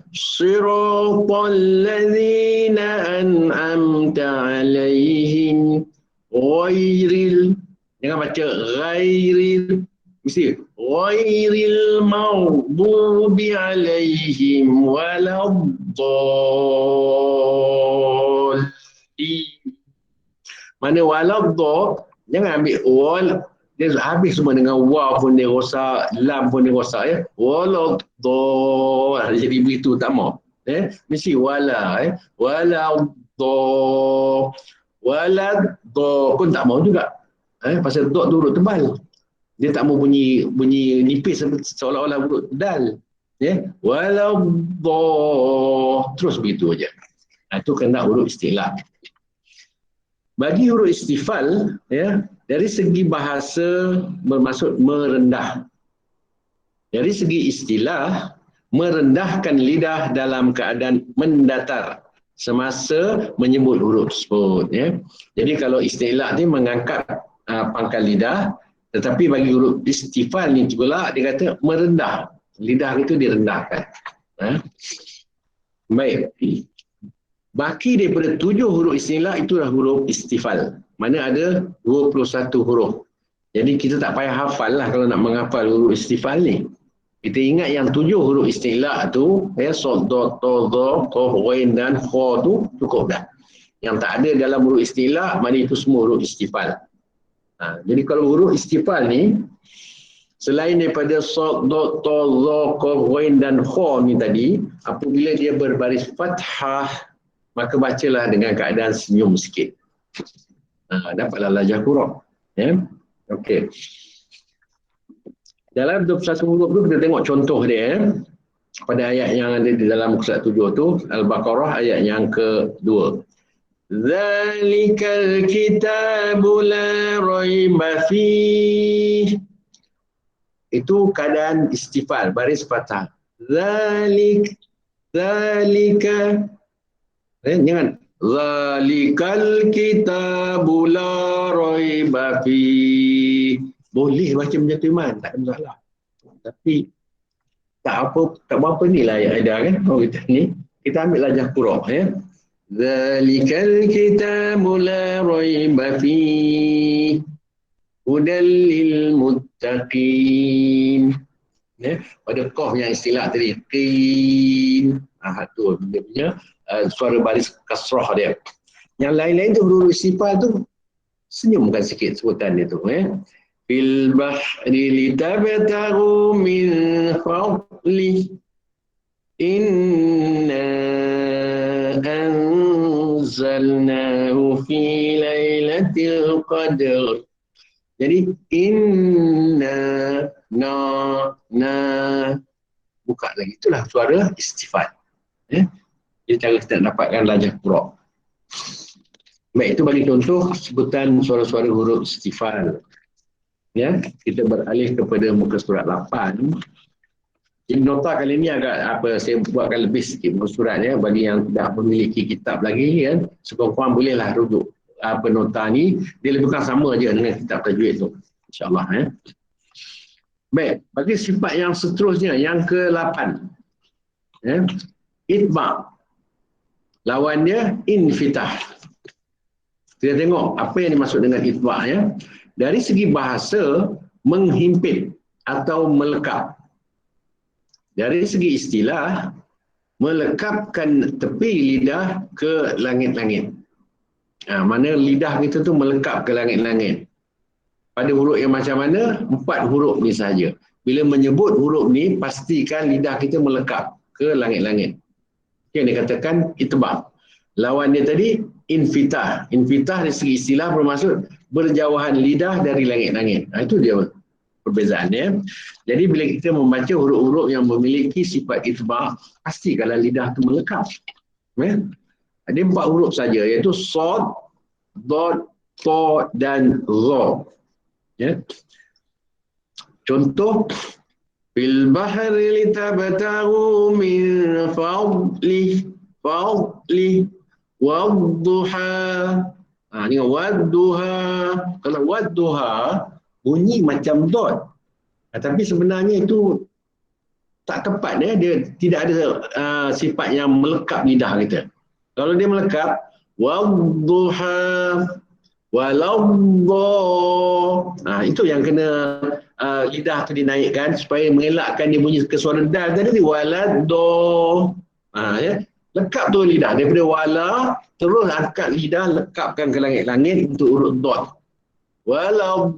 siratal ladzina an'amta alaihim ghairil, jangan baca ghairil, mesti ghairil maghdubi alaihim waladdallin. Mana waladdallin, jangan ambil wal, dia habis semua dengan waw pun dia rosak, lam pun dia rosak, ya. Waladdallin, jadi begitu tak mau. Mesti wala, waladdallin pun tak mau juga. Pasal dot tu huruf tebal. Dia tak mau bunyi nipis seolah-olah huruf dal. Ya, waladdallin, terus begitu aja. Itu kena huruf istilah. Bagi huruf istifal, ya, dari segi bahasa bermaksud merendah. Dari segi istilah, merendahkan lidah dalam keadaan mendatar semasa menyebut huruf tersebut, ya. Jadi kalau istilah ni mengangkat pangkal lidah, tetapi bagi huruf istifal ni pula dia kata merendah. Lidah itu direndahkan. Baik. Baki daripada 7 huruf istilah itulah huruf istifal. Mana ada 21 huruf. Jadi kita tak payah hafal lah kalau nak menghafal huruf istifal ni. Kita ingat yang 7 huruf istilah tu, sod, dot, to, dho, koh, wain dan kho tu cukup dah. Yang tak ada dalam huruf istilah, mana itu semua huruf istifal. Jadi kalau huruf istifal ni, selain daripada sod, dot, to, dho, koh, wain dan kho ni tadi, apabila dia berbaris fathah, maka bacalah dengan keadaan senyum sikit. Dapatlah lajah qura'. Ya. Okey. Dalam 21 huruf tu kita tengok contoh dia, pada ayat yang ada di dalam muka surat 7 tu, Al-Baqarah ayat yang ke-2. Zalikal kitabu la raiba fih. Itu keadaan istifal, baris fathah. Zalika. Jangan zalikal kitabu la raiba fih. Boleh baca macam tu, Iman, tak ada masalah. Tapi tak berapa ni lah ayat ada kan. Oh, kita ambil lajah Qur'an ya. Zalikal kitabu la raiba fihi hudal lil muttaqin. Ya, pada qaf yang istilah tadi qin. Tu dia punya suara baris kasrah dia. Yang lain-lain tu huruf istifal tu senyumkan sikit sebutan dia tu ya. Fil bahri litabtaghu min fadli inna anzalnahu fi lailatul qadr. Jadi na buka lagi, itulah suara istifal ya. Jadi cara kita dapatkan lajah Qur'an. Baik, itu bagi contoh sebutan suara-suara huruf istifal ya. Kita beralih kepada muka surat 8. Jadi nota kali ini agak saya buatkan lebih sikit muka surat ya, bagi yang tidak memiliki kitab lagi kan, sekurang-kurang bolehlah rujuk nota ni, dia lebih kurang sama je dengan kitab tajwid tu, insyaAllah ya. Baik, bagi sifat yang seterusnya, yang ke-8 ya, itba', lawan dia infitah. Kita tengok apa yang dimaksud dengan itba' ya. Dari segi bahasa, menghimpit atau melekap. Dari segi istilah, melekapkan tepi lidah ke langit-langit. Mana lidah kita tu melekap ke langit-langit. Pada huruf yang macam mana? 4 huruf ni sahaja. Bila menyebut huruf ni, pastikan lidah kita melekap ke langit-langit. Yang dikatakan itba'. Lawan dia tadi, infitah. Infitah dari segi istilah bermaksud berjauhan lidah dari langit-langit. Itu dia perbezaannya. Jadi bila kita membaca huruf-huruf yang memiliki sifat itba', pastikanlah lidah tu melekap. Ya? Ada 4 huruf saja, iaitu Shad, Dad, Ta dan Ra. Ya. Contoh, fil bahri litabtaghu min fadli wadduha. Ni wadduha. Kalau wadduha bunyi macam dot. Tapi sebenarnya itu tak tepat ya, dia tidak ada sifat yang melekap lidah kita. Kalau dia melekap wadduha waladha. Itu yang kena lidah tu dinaikkan supaya mengelakkan dia bunyi ke suara dal tadi, waladha. Ya. Lekap tu lidah daripada wala, terus angkat lidah, lekapkan ke langit-langit untuk huruf dot. Waladha.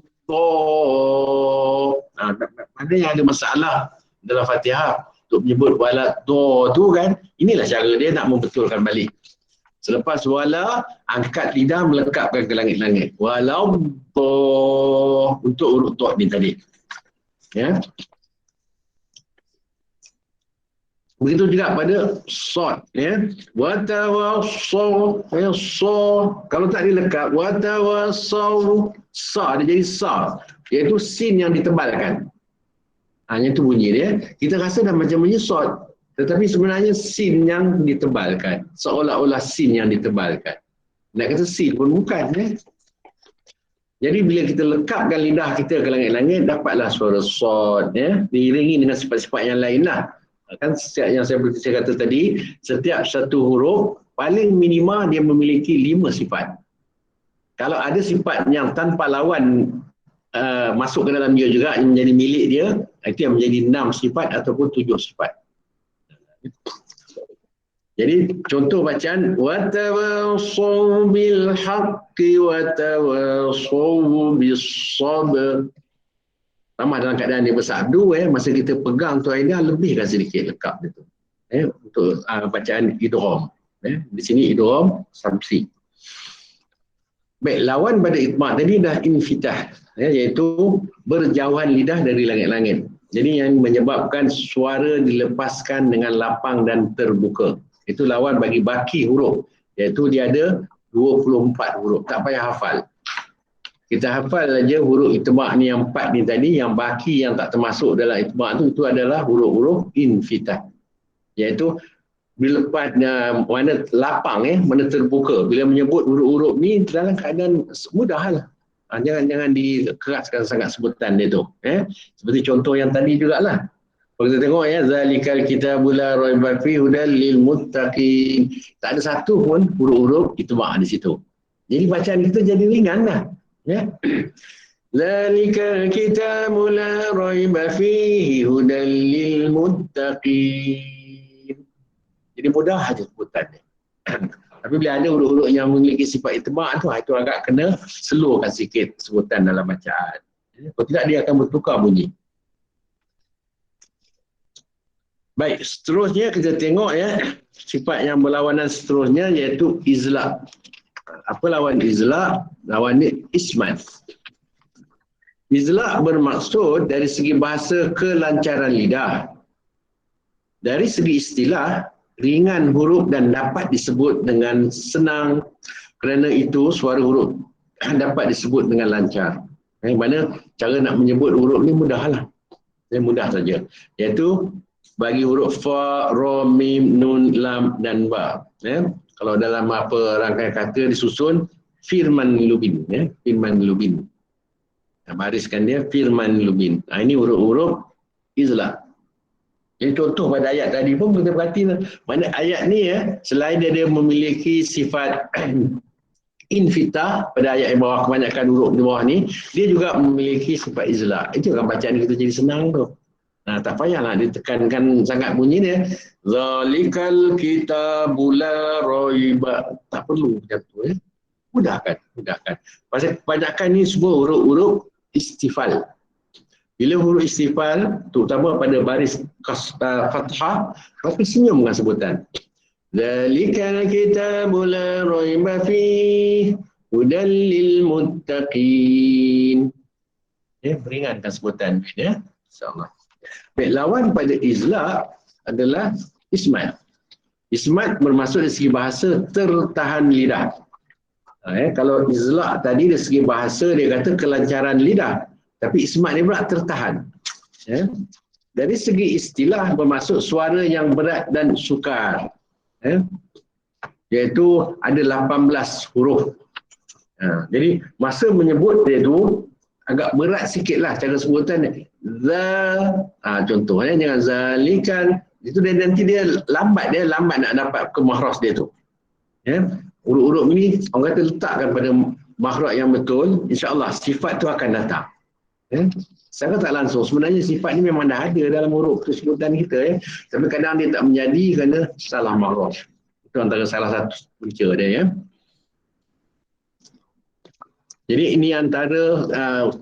Mana yang ada masalah dalam Fatihah untuk menyebut waladha tu kan, inilah cara dia nak membetulkan balik. Selepas wala, angkat lidah melekapkan ke langit-langit. Walau untuk huruf dot ni tadi. Ya. Begitu juga pada shad ya. Wa tawassaw ya sa. Kalau tak dilekap wa tawassaw sa, dia jadi sa, iaitu sin yang ditebalkan. Hanya itu bunyi dia. Kita rasa dah macam bunyi shad, tetapi sebenarnya sin yang ditebalkan. Seolah-olah sin yang ditebalkan. Nak kata sin pun bukan. Ya? Jadi bila kita lekapkan lidah kita ke langit-langit, dapatlah suara shad. Ya? Diiringi dengan sifat-sifat yang lain lah. Kan yang saya kata tadi, setiap satu huruf, paling minima dia memiliki 5 sifat. Kalau ada sifat yang tanpa lawan masuk ke dalam dia juga, yang menjadi milik dia, itu yang menjadi 6 sifat ataupun 7 sifat. Jadi contoh bacaan watawassaw bil haqqi watawassaw bis sabr. Sama dalam keadaan dia bersabdu masa kita pegang tu aida lebihkan sedikit lekap dia tu. Untuk bacaan idgham. Di sini idgham samsi. Baik, lawan pada itma' tadi dah infitah, iaitu berjauhan lidah dari langit-langit. Jadi yang menyebabkan suara dilepaskan dengan lapang dan terbuka. Itu lawan bagi baki huruf. Iaitu dia ada 24 huruf. Tak payah hafal. Kita hafal saja huruf itma' ni yang 4 ni tadi. Yang baki yang tak termasuk dalam itma' tu, itu adalah huruf-huruf infitah. Iaitu dilepas mana lapang mana terbuka. Bila menyebut huruf-huruf ni dalam keadaan mudahlah. Jangan dikeraskan sangat sebutan dia tu. Seperti contoh yang tadi jugalah. Kalau kita tengok ya, zalikal kitabul la raiba fihi hudal lil muttaqin. Tak ada satu pun huruf-huruf itbah di situ. Jadi bacaan kita jadi ringan lah. Ya. Zalikal kitabul la raiba fihi hudal lil muttaqin. Jadi mudah aja sebutannya. Tapi bila ada huruf-huruf yang memiliki sifat itbah tu, itu agak kena slowkan sikit sebutan dalam bacaan. Kalau tidak dia akan bertukar bunyi. Baik, seterusnya kita tengok ya, sifat yang berlawanan seterusnya iaitu izlaq. Apa lawan izlaq? Lawan ni ismat. Izlaq bermaksud dari segi bahasa kelancaran lidah. Dari segi istilah, ringan huruf dan dapat disebut dengan senang, kerana itu suara huruf dapat disebut dengan lancar. Mana cara nak menyebut huruf ni mudahlah. Mudah saja. Iaitu bagi huruf fa, ra, mim, nun, lam dan ba. Kalau dalam apa rangkaian kata disusun firman lubin, firman lubin. Bariskan dia firman lubin. Ini huruf-huruf izlaq. Jadi contoh pada ayat tadi pun kita perhati mana ayat ni selain dia memiliki sifat infitah pada ayat yang bawah, kebanyakan huruf di bawah ni, dia juga memiliki sifat izlaq. Itu kan bacaan kita jadi senang tu. Tak payahlah ditekankan sangat bunyi dia. Zalikal kitabul la raiba. Tak perlu macam tu. Mudahkan. Pasal kebanyakan ni semua huruf-huruf istifal. Bila huruf istifal, terutama pada baris fathah, maka senyum dengan sebutan. Zalikal kitabul la raiba fihi hudal lil muttaqin. Beringankan sebutan ya. InsyaAllah. Baik, lawan pada izlaq adalah ismat. Ismat bermaksud dari segi bahasa tertahan lidah. Kalau izlaq tadi dari segi bahasa dia kata kelancaran lidah, tapi ismat dia pula tertahan. Dari segi istilah bermaksud suara yang berat dan sukar. Iaitu ada 18 huruf. Jadi masa menyebut dia tu agak berat sikit lah cara sebutan dia. Contohnya jangan zalikan, itu dia nanti dia lambat nak dapat ke mahras dia tu. Huruf-huruf ni orang kata letakkan pada makhraj yang betul, insya-Allah sifat tu akan datang. Secara tak langsung sebenarnya sifat ni memang dah ada dalam huruf keseluruhan kita tapi kadang dia tak menjadi kerana salah makhraj. Itu antara salah satu punca dia Jadi ini antara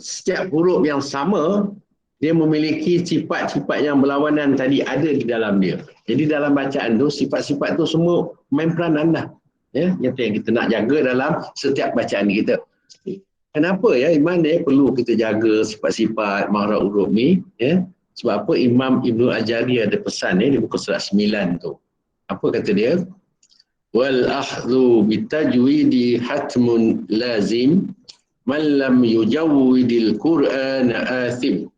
setiap huruf yang sama dia memiliki sifat-sifat yang berlawanan tadi ada di dalam dia. Jadi dalam bacaan tu sifat-sifat tu semua main peranan dah. Itu yang kita nak jaga dalam setiap bacaan kita. Kenapa Iman perlu kita jaga sifat-sifat makhraj huruf ni? Sebab apa Imam Ibnu Ajari ada pesan di buku surat 9 tu. Apa kata dia? Wal akhdhu bitajwidi hatmun lazim man lam yujawwidil Qur'ana athim.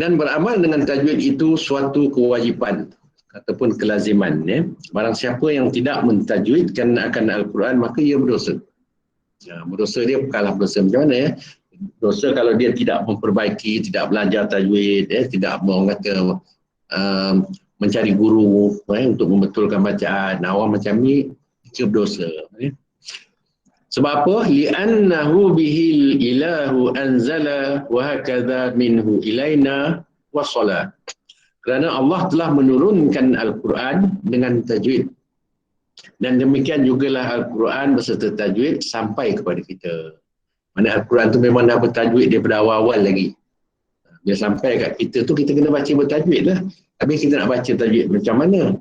Dan beramal dengan tajwid itu suatu kewajipan ataupun kelaziman. Barang siapa yang tidak mentajwidkan akan Al-Quran maka ia berdosa. Berdosa dia bukanlah berdosa macam mana Dosa kalau dia tidak memperbaiki, tidak belajar tajwid, tidak mencari guru untuk membetulkan bacaan. Awam macam ni dia berdosa. Sebab apa? Li'annahu bihil ilahu anzala wa hakadha minhu ilaina wasala. Kerana Allah telah menurunkan Al-Quran dengan tajwid. Dan demikian jugalah Al-Quran beserta tajwid sampai kepada kita. Mana Al-Quran tu memang dah bertajwid daripada awal-awal lagi. Dia sampai kat kita tu kita kena baca bertajwid lah. Habis kita nak baca tajwid macam mana?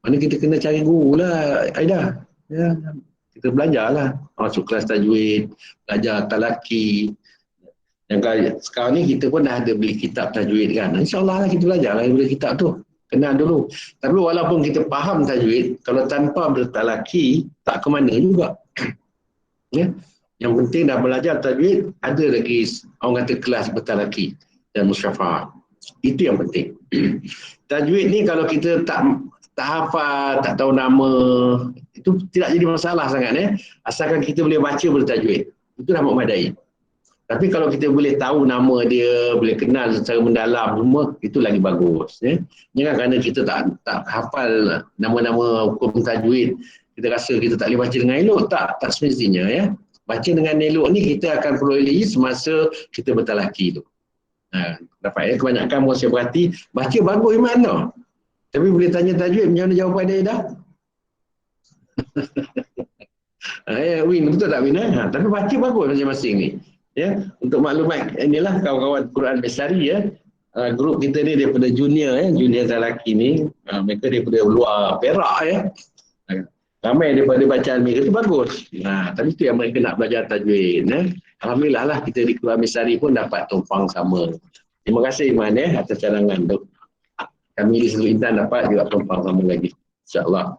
Mana kita kena cari guru lah Aida. Kita belajarlah, masuk kelas tajwid, belajar talaki. Dan sekarang ni kita pun dah ada beli kitab tajwid kan. InsyaAllah lah kita belajarlah beli kitab tu. Kenal dulu. Tapi walaupun kita faham tajwid, kalau tanpa bertalaki, tak ke mana juga. Yang penting dah belajar tajwid, ada lagi orang kata kelas bertalaki dan musyafah. Itu yang penting. Tajwid ni kalau kita tak hafal, tak tahu nama, itu tidak jadi masalah sangat Asalkan kita boleh baca bertajwid. Itu dah memadai. Tapi kalau kita boleh tahu nama dia, boleh kenal secara mendalam semua, itu lagi bagus. Jangan kerana kita tak hafal nama-nama hukum tajwid, kita rasa kita tak boleh baca dengan elok. Tak semestinya. Baca dengan elok ni kita akan peroleh semasa kita bertalaki tu. Dapat kebanyakan orang saya berhati, baca bagus di mana? Tapi boleh tanya tajwid, macam mana jawapan dia dah? Win, betul tak Win? Tapi baca bagus masing-masing ni. Untuk maklumat inilah kawan-kawan Quran Bestari grup kita ni daripada junior junior lelaki ni, mereka daripada luar Perak ramai daripada bacaan mereka tu bagus. Tapi tu yang mereka nak belajar tajwid. Alhamdulillah lah kita di Quran Bestari pun dapat tumpang sama. Terima kasih Iman atas cadangan tu. Kami di seluruh Intan dapat juga tumpang sama lagi, insya-Allah.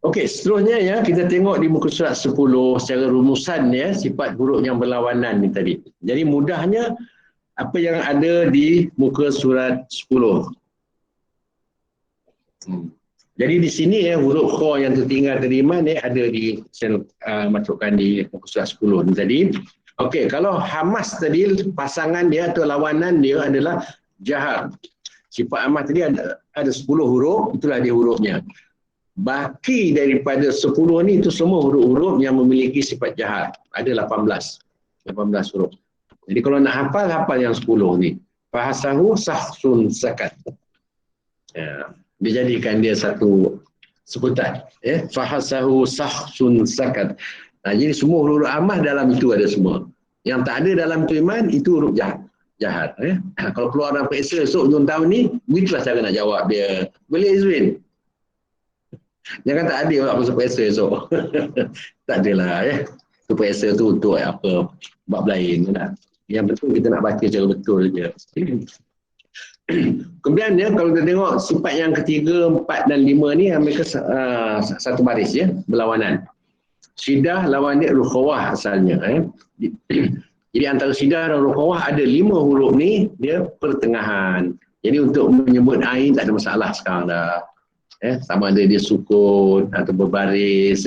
Okey, seterusnya kita tengok di muka surat 10 secara rumusan sifat huruf yang berlawanan ni tadi. Jadi mudahnya apa yang ada di muka surat 10. Jadi di sini huruf kha yang tertinggal tadi Iman ada di saya masukkan di muka surat 10 ni tadi. Okey, kalau hamas tadi pasangan dia atau lawanan dia adalah jahar. Sifat hamas tadi ada 10 huruf, itulah dia hurufnya. Baki daripada 10 ni itu semua huruf-huruf yang memiliki sifat jahat. Ada 18 huruf. Jadi kalau nak hafal yang 10 ni. Fahasahu sahsun sakat. Dijadikan dia satu sebutan. Fahasahu sahsun sakat. Jadi semua huruf amah dalam itu ada semua. Yang tak ada dalam tu Iman, itu huruf jahat. Kalau keluar dalam peksa esok hujung tahun ni, begitulah cara nak jawab dia. Boleh Izwin? Jangan tak adil pula masuk PSA esok. Tak adalah tu PSA tu untuk apa bab lain. Yang betul kita nak baca secara betul je. Kemudian kalau kita tengok sifat yang ketiga, 4 dan 5 ni mereka satu baris berlawanan. Syiddah lawan dia rukhawah asalnya. Jadi antara syiddah dan rukhawah ada 5 huruf ni dia pertengahan. Jadi untuk menyebut ain tak ada masalah sekarang dah. Sama ada dia sukun atau berbaris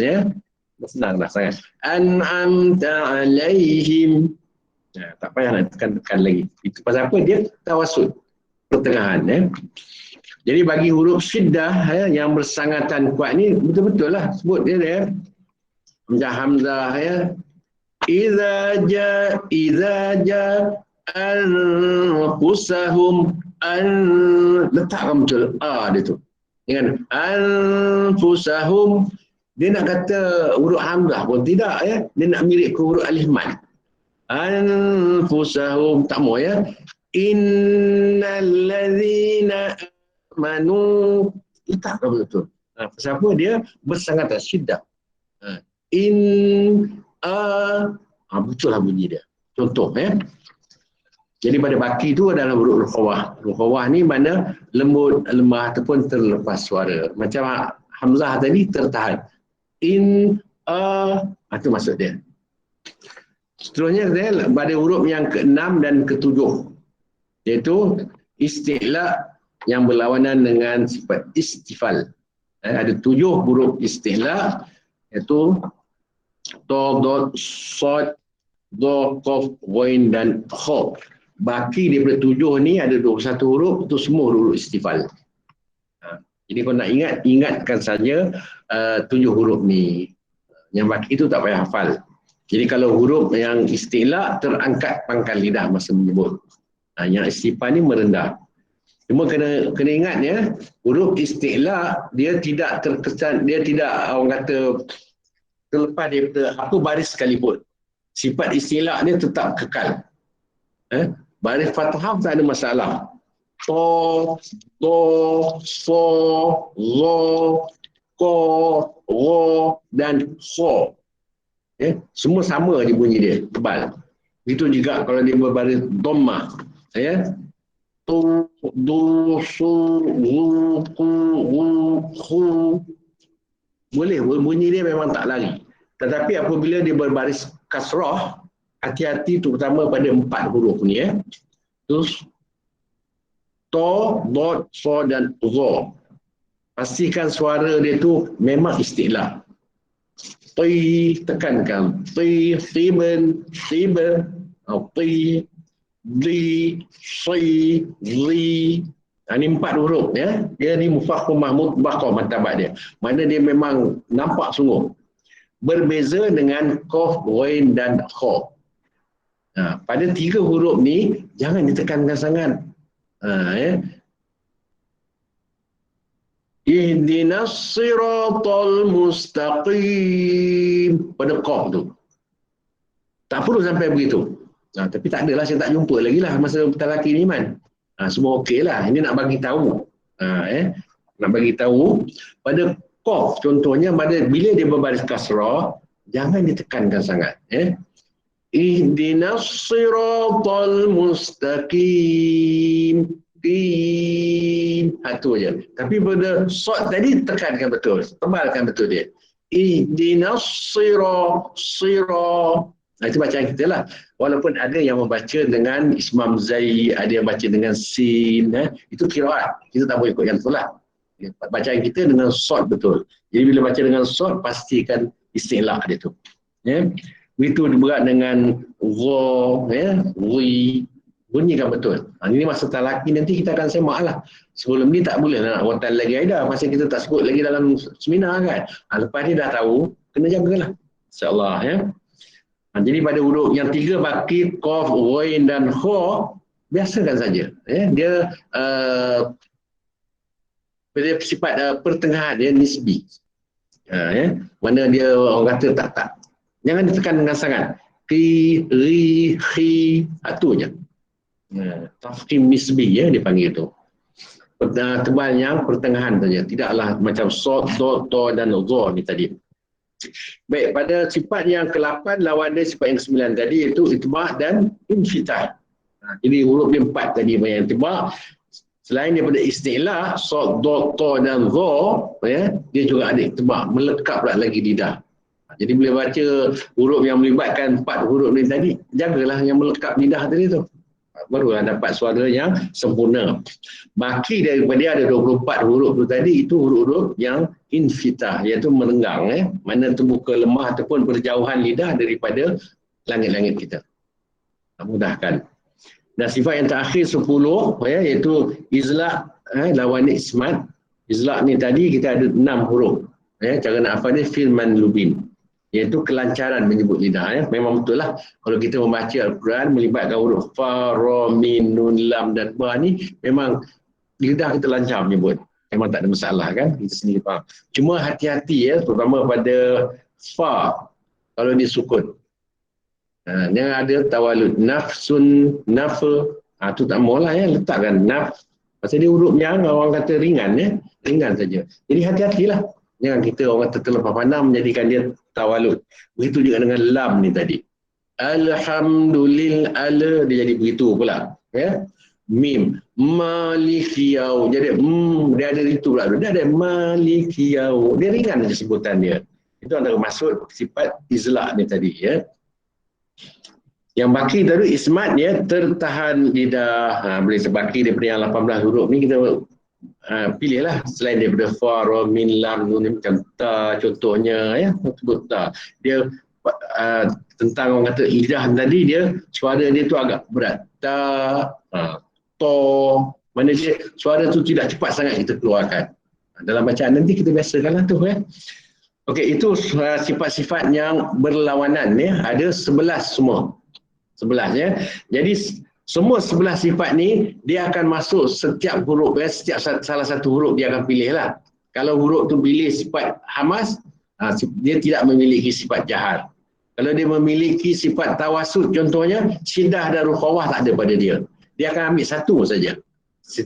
senanglah sangat. An'amta alaihim. Tak payah nak tekan lagi. Itu pasal apa? Dia tawasud pertengahan. Jadi bagi huruf syiddah yang bersangatan kuat ni betul-betul lah sebut dia macam hamzah idza ja anfusahum letakkan betul dia tu dengan anfusahum. Dia nak kata huruf hamzah pun tidak dia nak mirip ke huruf alif mad. Anfusahum tak mau innallazina amanu letakkan betul. Pasal apa? Dia bersangatan syiddah. Betul lah bunyi dia. Contoh jadi pada baki tu adalah huruf rukhawah. Rukhawah ni mana lembut, lemah ataupun terlepas suara. Macam hamzah tadi tertahan. Itu maksud dia. Seterusnya pada huruf yang ke-6 dan ke-7. Iaitu isti'la yang berlawanan dengan sifat istifal. Ada 7 huruf isti'la iaitu ta, dot, sad, dha, qaf, ghain dan kha. Baki daripada 7 ni ada 21 huruf, itu semua huruf istifal. Jadi kalau nak ingatkan saja 7 huruf ni. Yang baki itu tak payah hafal. Jadi kalau huruf yang isti'la terangkat pangkal lidah masa menyebut. Yang istifal ni merendah. Cuma kena ingat huruf isti'la dia tidak terkesan, dia tidak orang kata terlepas daripada apa baris sekalipun. Sifat isti'la dia tetap kekal. Baris fathah tak ada masalah. To, do, so, zo, ko, ro dan so. Semua sama je bunyi dia, tebal. Itu juga kalau dia berbaris dhammah. Tu, du, su, ru, ku, ru, khu. Boleh, bunyi dia memang tak lari. Tetapi apabila dia berbaris kasrah, hati-hati terutama pada 4 huruf ni Terus to, dot, so dan zo. Pastikan suara dia tu memang isti'la. Ti tekankan. Ti, tiben, tibe. Ti, di, si, li. Ini 4 huruf ya. Dia ni mufakhamah mutbaqah martabat dia. Mana dia memang nampak sungguh. Berbeza dengan qaf, ghain dan kha. Pada 3 huruf ni jangan ditekankan sangat. Ya. Ihdinas siratal mustaqim. Pada qaf tu. Tak perlu sampai begitu. Tapi tak adalah, saya tak jumpa lagi lah masa talaqi ni man. Semua okey lah. Ini nak bagi tahu. Nak bagi tahu pada qaf contohnya, bila dia berbaris kasrah, jangan ditekankan sangat. Ihdinas siratal mustaqim. Itu je. Tapi pada sod tadi tekankan betul. Tebalkan betul dia. Ihdinas sira. Itu bacaan kita lah. Walaupun ada yang membaca dengan ismam zai, ada yang baca dengan sin. Itu qiraat. Kita tak boleh ikut yang betul lah. Bacaan kita dengan sod betul. Jadi bila baca dengan sod, pastikan istilah dia tu. Begitu berat dengan gha, ri. Bunyikan betul. Ini masa talaqi nanti kita akan semak lah. Sebelum ni tak boleh nak rotan lagi Aida. Pasal kita tak sebut lagi dalam seminar kan. Lepas ni dah tahu, kena jagalah. InsyaAllah ya. Jadi pada huruf yang 3 baki, qaf, ghain dan kha, biasakan saja. Dia sifat pertengahan dia nisbi. Mana dia orang kata tak. Jangan ditekan dengan sangat. Qi, ri, khi, itu je. Tafkhim nisbi ya dipanggil itu. Tebal yang pertengahan saja. Tidaklah macam sod, dot, to dan dha ni tadi. Baik, pada sifat yang ke-8 lawan dia sifat yang ke-9 tadi iaitu itba' dan infitah. Jadi huruf dia 4 tadi yang itba'. Selain daripada istilah sod, dot, to dan dha, dia juga ada itba', melekat pula lagi lidah. Jadi bila baca huruf yang melibatkan 4 huruf ni tadi, jagalah yang melekat lidah tadi tu. Barulah dapat suara yang sempurna. Baki daripada ada 24 huruf tu tadi, itu huruf-huruf yang infitah, iaitu melenggang, mana terbuka lemah ataupun berjauhan lidah daripada langit-langit kita. Mudahkan. Dan sifat yang terakhir 10, iaitu izlaq, lawan ismat. Izlaq ni tadi kita ada 6 huruf. Cara nak hafal dia fil manlubin, iaitu kelancaran menyebut lidah. Memang betul lah kalau kita membaca Al-Quran melibatkan huruf fa, ra, min, nun, lam dan ba ni, memang lidah kita lancar menyebut. Memang tak ada masalah kan, kita sendiri faham. Cuma hati-hati terutama pada fa kalau dia sukun. Jangan ada tawalud, nafsun, nafa. Tu tak maulah letakkan naf. Pasal dia huruf yang orang kata ringan ringan saja. Jadi hati-hatilah. Jangan kita orang terlepas pandang menjadikan dia tawalud. Begitu juga dengan lam ni tadi. Alhamdulillah, dia jadi begitu pula. Mim, malikiyau. Jadi dia ada itu pula. Dia ada malikiyau. Dia ringan saja sebutan dia. Itu antara maksud sifat izlaq ni tadi. Yang baki tadi ismat dia tertahan lidah. Boleh sebaki daripada yang 18 huruf ni kita pilihlah selain daripada fa, ra, min, lam, nun macam ta contohnya sebut ta. Dia tentang orang kata lidah tadi, dia suara dia tu agak berat. Ta, to, mana dia suara tu tidak cepat sangat kita keluarkan. Dalam bacaan nanti kita biasakanlah tu Okey, itu sifat-sifat yang berlawanan ada 11 semua. 11 Jadi semua 11 sifat ni dia akan masuk setiap huruf setiap salah satu huruf dia akan pilih lah. Kalau huruf tu pilih sifat hamas, dia tidak memiliki sifat jahar. Kalau dia memiliki sifat tawasud contohnya, syiddah dan rukhawah tak ada pada dia. Dia akan ambil satu saja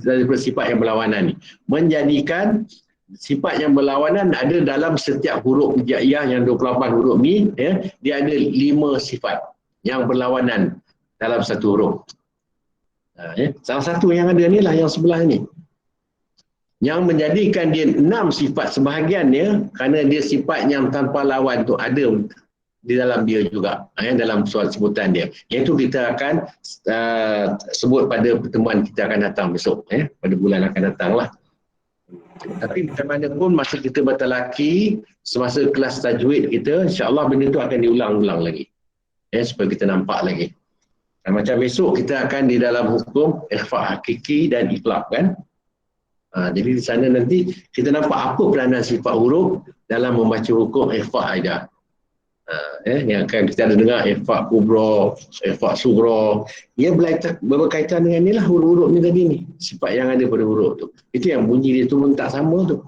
daripada sifat yang berlawanan ni. Menjadikan sifat yang berlawanan ada dalam setiap huruf hijaiyah yang 28 huruf ni, dia ada 5 sifat yang berlawanan dalam satu huruf. Salah satu yang ada ni lah yang sebelah ni. Yang menjadikan dia 6 sifat sebahagian dia, kerana dia sifat yang tanpa lawan tu ada di dalam dia juga, dalam soal sebutan dia. Iaitu kita akan sebut pada pertemuan kita akan datang besok, pada bulan akan datang lah. Tapi bagaimanapun masa kita bertalaqi, semasa kelas tajwid kita, insyaAllah benda tu akan diulang-ulang lagi. Supaya kita nampak lagi. Macam besok kita akan di dalam hukum ikhfa hakiki dan itlaq kan. Jadi di sana nanti kita nampak apa peranan sifat huruf dalam membaca hukum ikhfa aida. Yang akan kita ada dengar ikhfa kubra, ikhfa sughra. Ia berkaitan dengan inilah huruf-huruf ni tadi ni. Sifat yang ada pada huruf tu. Itu yang bunyi dia tu pun tak sama tu.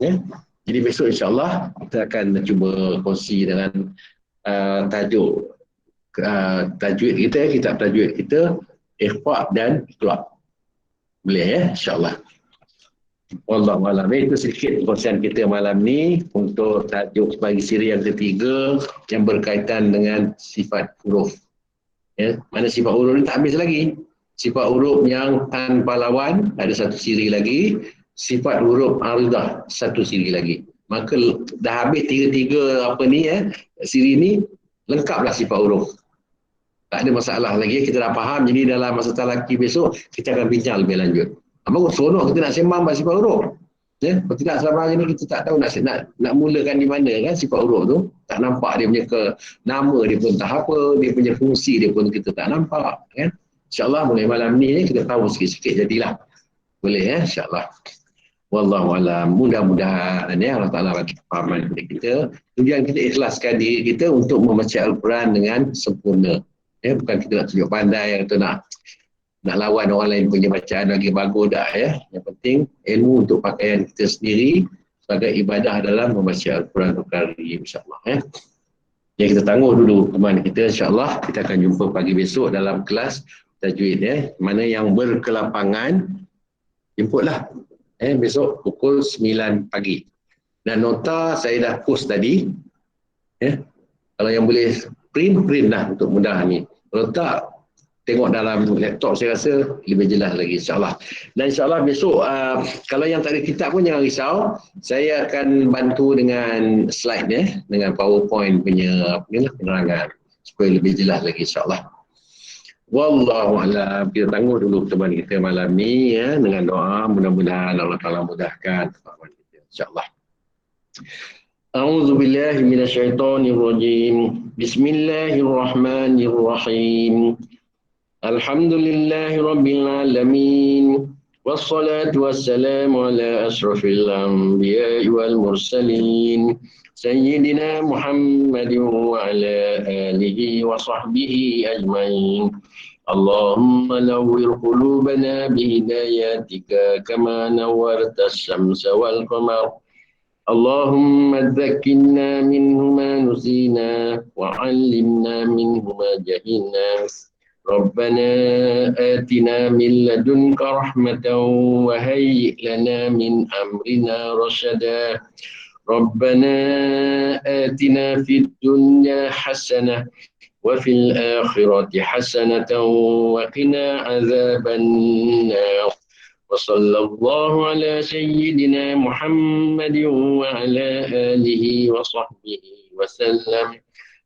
Ya. Jadi besok insya-Allah kita akan cuba kongsi dengan tajuk tajwid kita, kitab tajwid kita, ikhfa dan itlaq. Boleh ya, insya-Allah. Wallahu a'lam. Itu sedikit perkongsian kita malam ni untuk tajuk bagi siri yang ketiga yang berkaitan dengan sifat huruf. Ya, mana sifat huruf ni tak habis lagi. Sifat huruf yang tanpa lawan ada satu siri lagi, sifat huruf aridah satu siri lagi. Maka dah habis tiga-tiga siri ni, lengkaplah sifat huruf. Tak ada masalah lagi, kita dah faham. Jadi dalam masa talaki besok kita akan bincang lebih lanjut. Bagus, seronok kita nak sembang pasal sifat huruf. Ya, kalau tidak selama hari ni kita tak tahu nak mulakan di mana kan sifat huruf tu. Tak nampak dia punya nama dia pun tak apa, dia punya fungsi dia pun kita tak nampak kan. InsyaAllah mulai malam ni kita tahu sikit-sikit jadilah. Boleh ya, insyaAllah. Wallahu a'lam. Mudah-mudahan ya Allah Taala bagi kefahaman kepada kita. Tujuan kita ikhlaskan diri kita untuk membaca Al-Quran dengan sempurna. Ya, bukan kita nak tunjuk pandai atau nak lawan orang lain punya bacaan lagi bagus dah ya. Yang penting ilmu untuk pakaian kita sendiri sebagai ibadah dalam membaca Al-Quran Al-Karim insya-Allah ya. Jadi kita tangguh dulu kemana kita insya-Allah. Kita akan jumpa pagi besok dalam kelas tajwid ya. Mana yang berkelapangan jemputlah besok pukul 9 pagi. Dan nota saya dah post tadi ya. Kalau yang boleh print lah untuk mudah ni. Kalau tak tengok dalam laptop saya rasa lebih jelas lagi insyaAllah. Dan insyaAllah besok kalau yang tak ada kitab pun jangan risau. Saya akan bantu dengan slide dengan PowerPoint punya penerangan supaya lebih jelas lagi insyaAllah. Wallahu a'lam. Kita tangguh dulu pertemuan kita malam ni ya dengan doa mudah-mudahan Allah Taala mudahkan pertemuan kita insyaAllah. A'udzu billahi minasyaitonir rajim. Bismillahirrahmanirrahim. Alhamdulillahi rabbil alamin. Wassalatu wassalamu ala asrafil anbiya'i wal mursalin. Sayyidina Muhammadin wa ala alihi wa sahbihi ajma'in. Allahumma nawwir qulubana bihidayatika kama nawwarta asy-syamsa wal qamar. Allahumma dzakkirna minhu ma nusina wa 'allimna minhu ma jahilna. Rabbana atina min ladunka rahmatan wa hayyi' lana min amrina rasyada. Rabbana atina fid dunya hasanah wa fil akhirati hasanatan wa qina 'adzaban nar. وصلى الله على سيدنا محمد وعلى آله وصحبه وسلم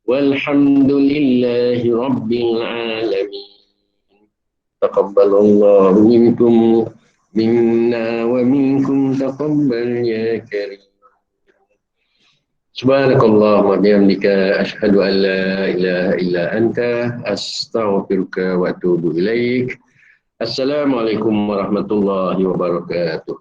والحمد لله رب العالمين. تقبل الله منكم منا ومنكم تقبل يا كريم. سبحانك اللهم وبحمدك أشهد أن لا إله إلا أنت أستغفرك وأتوب إليك. Assalamualaikum warahmatullahi wabarakatuh.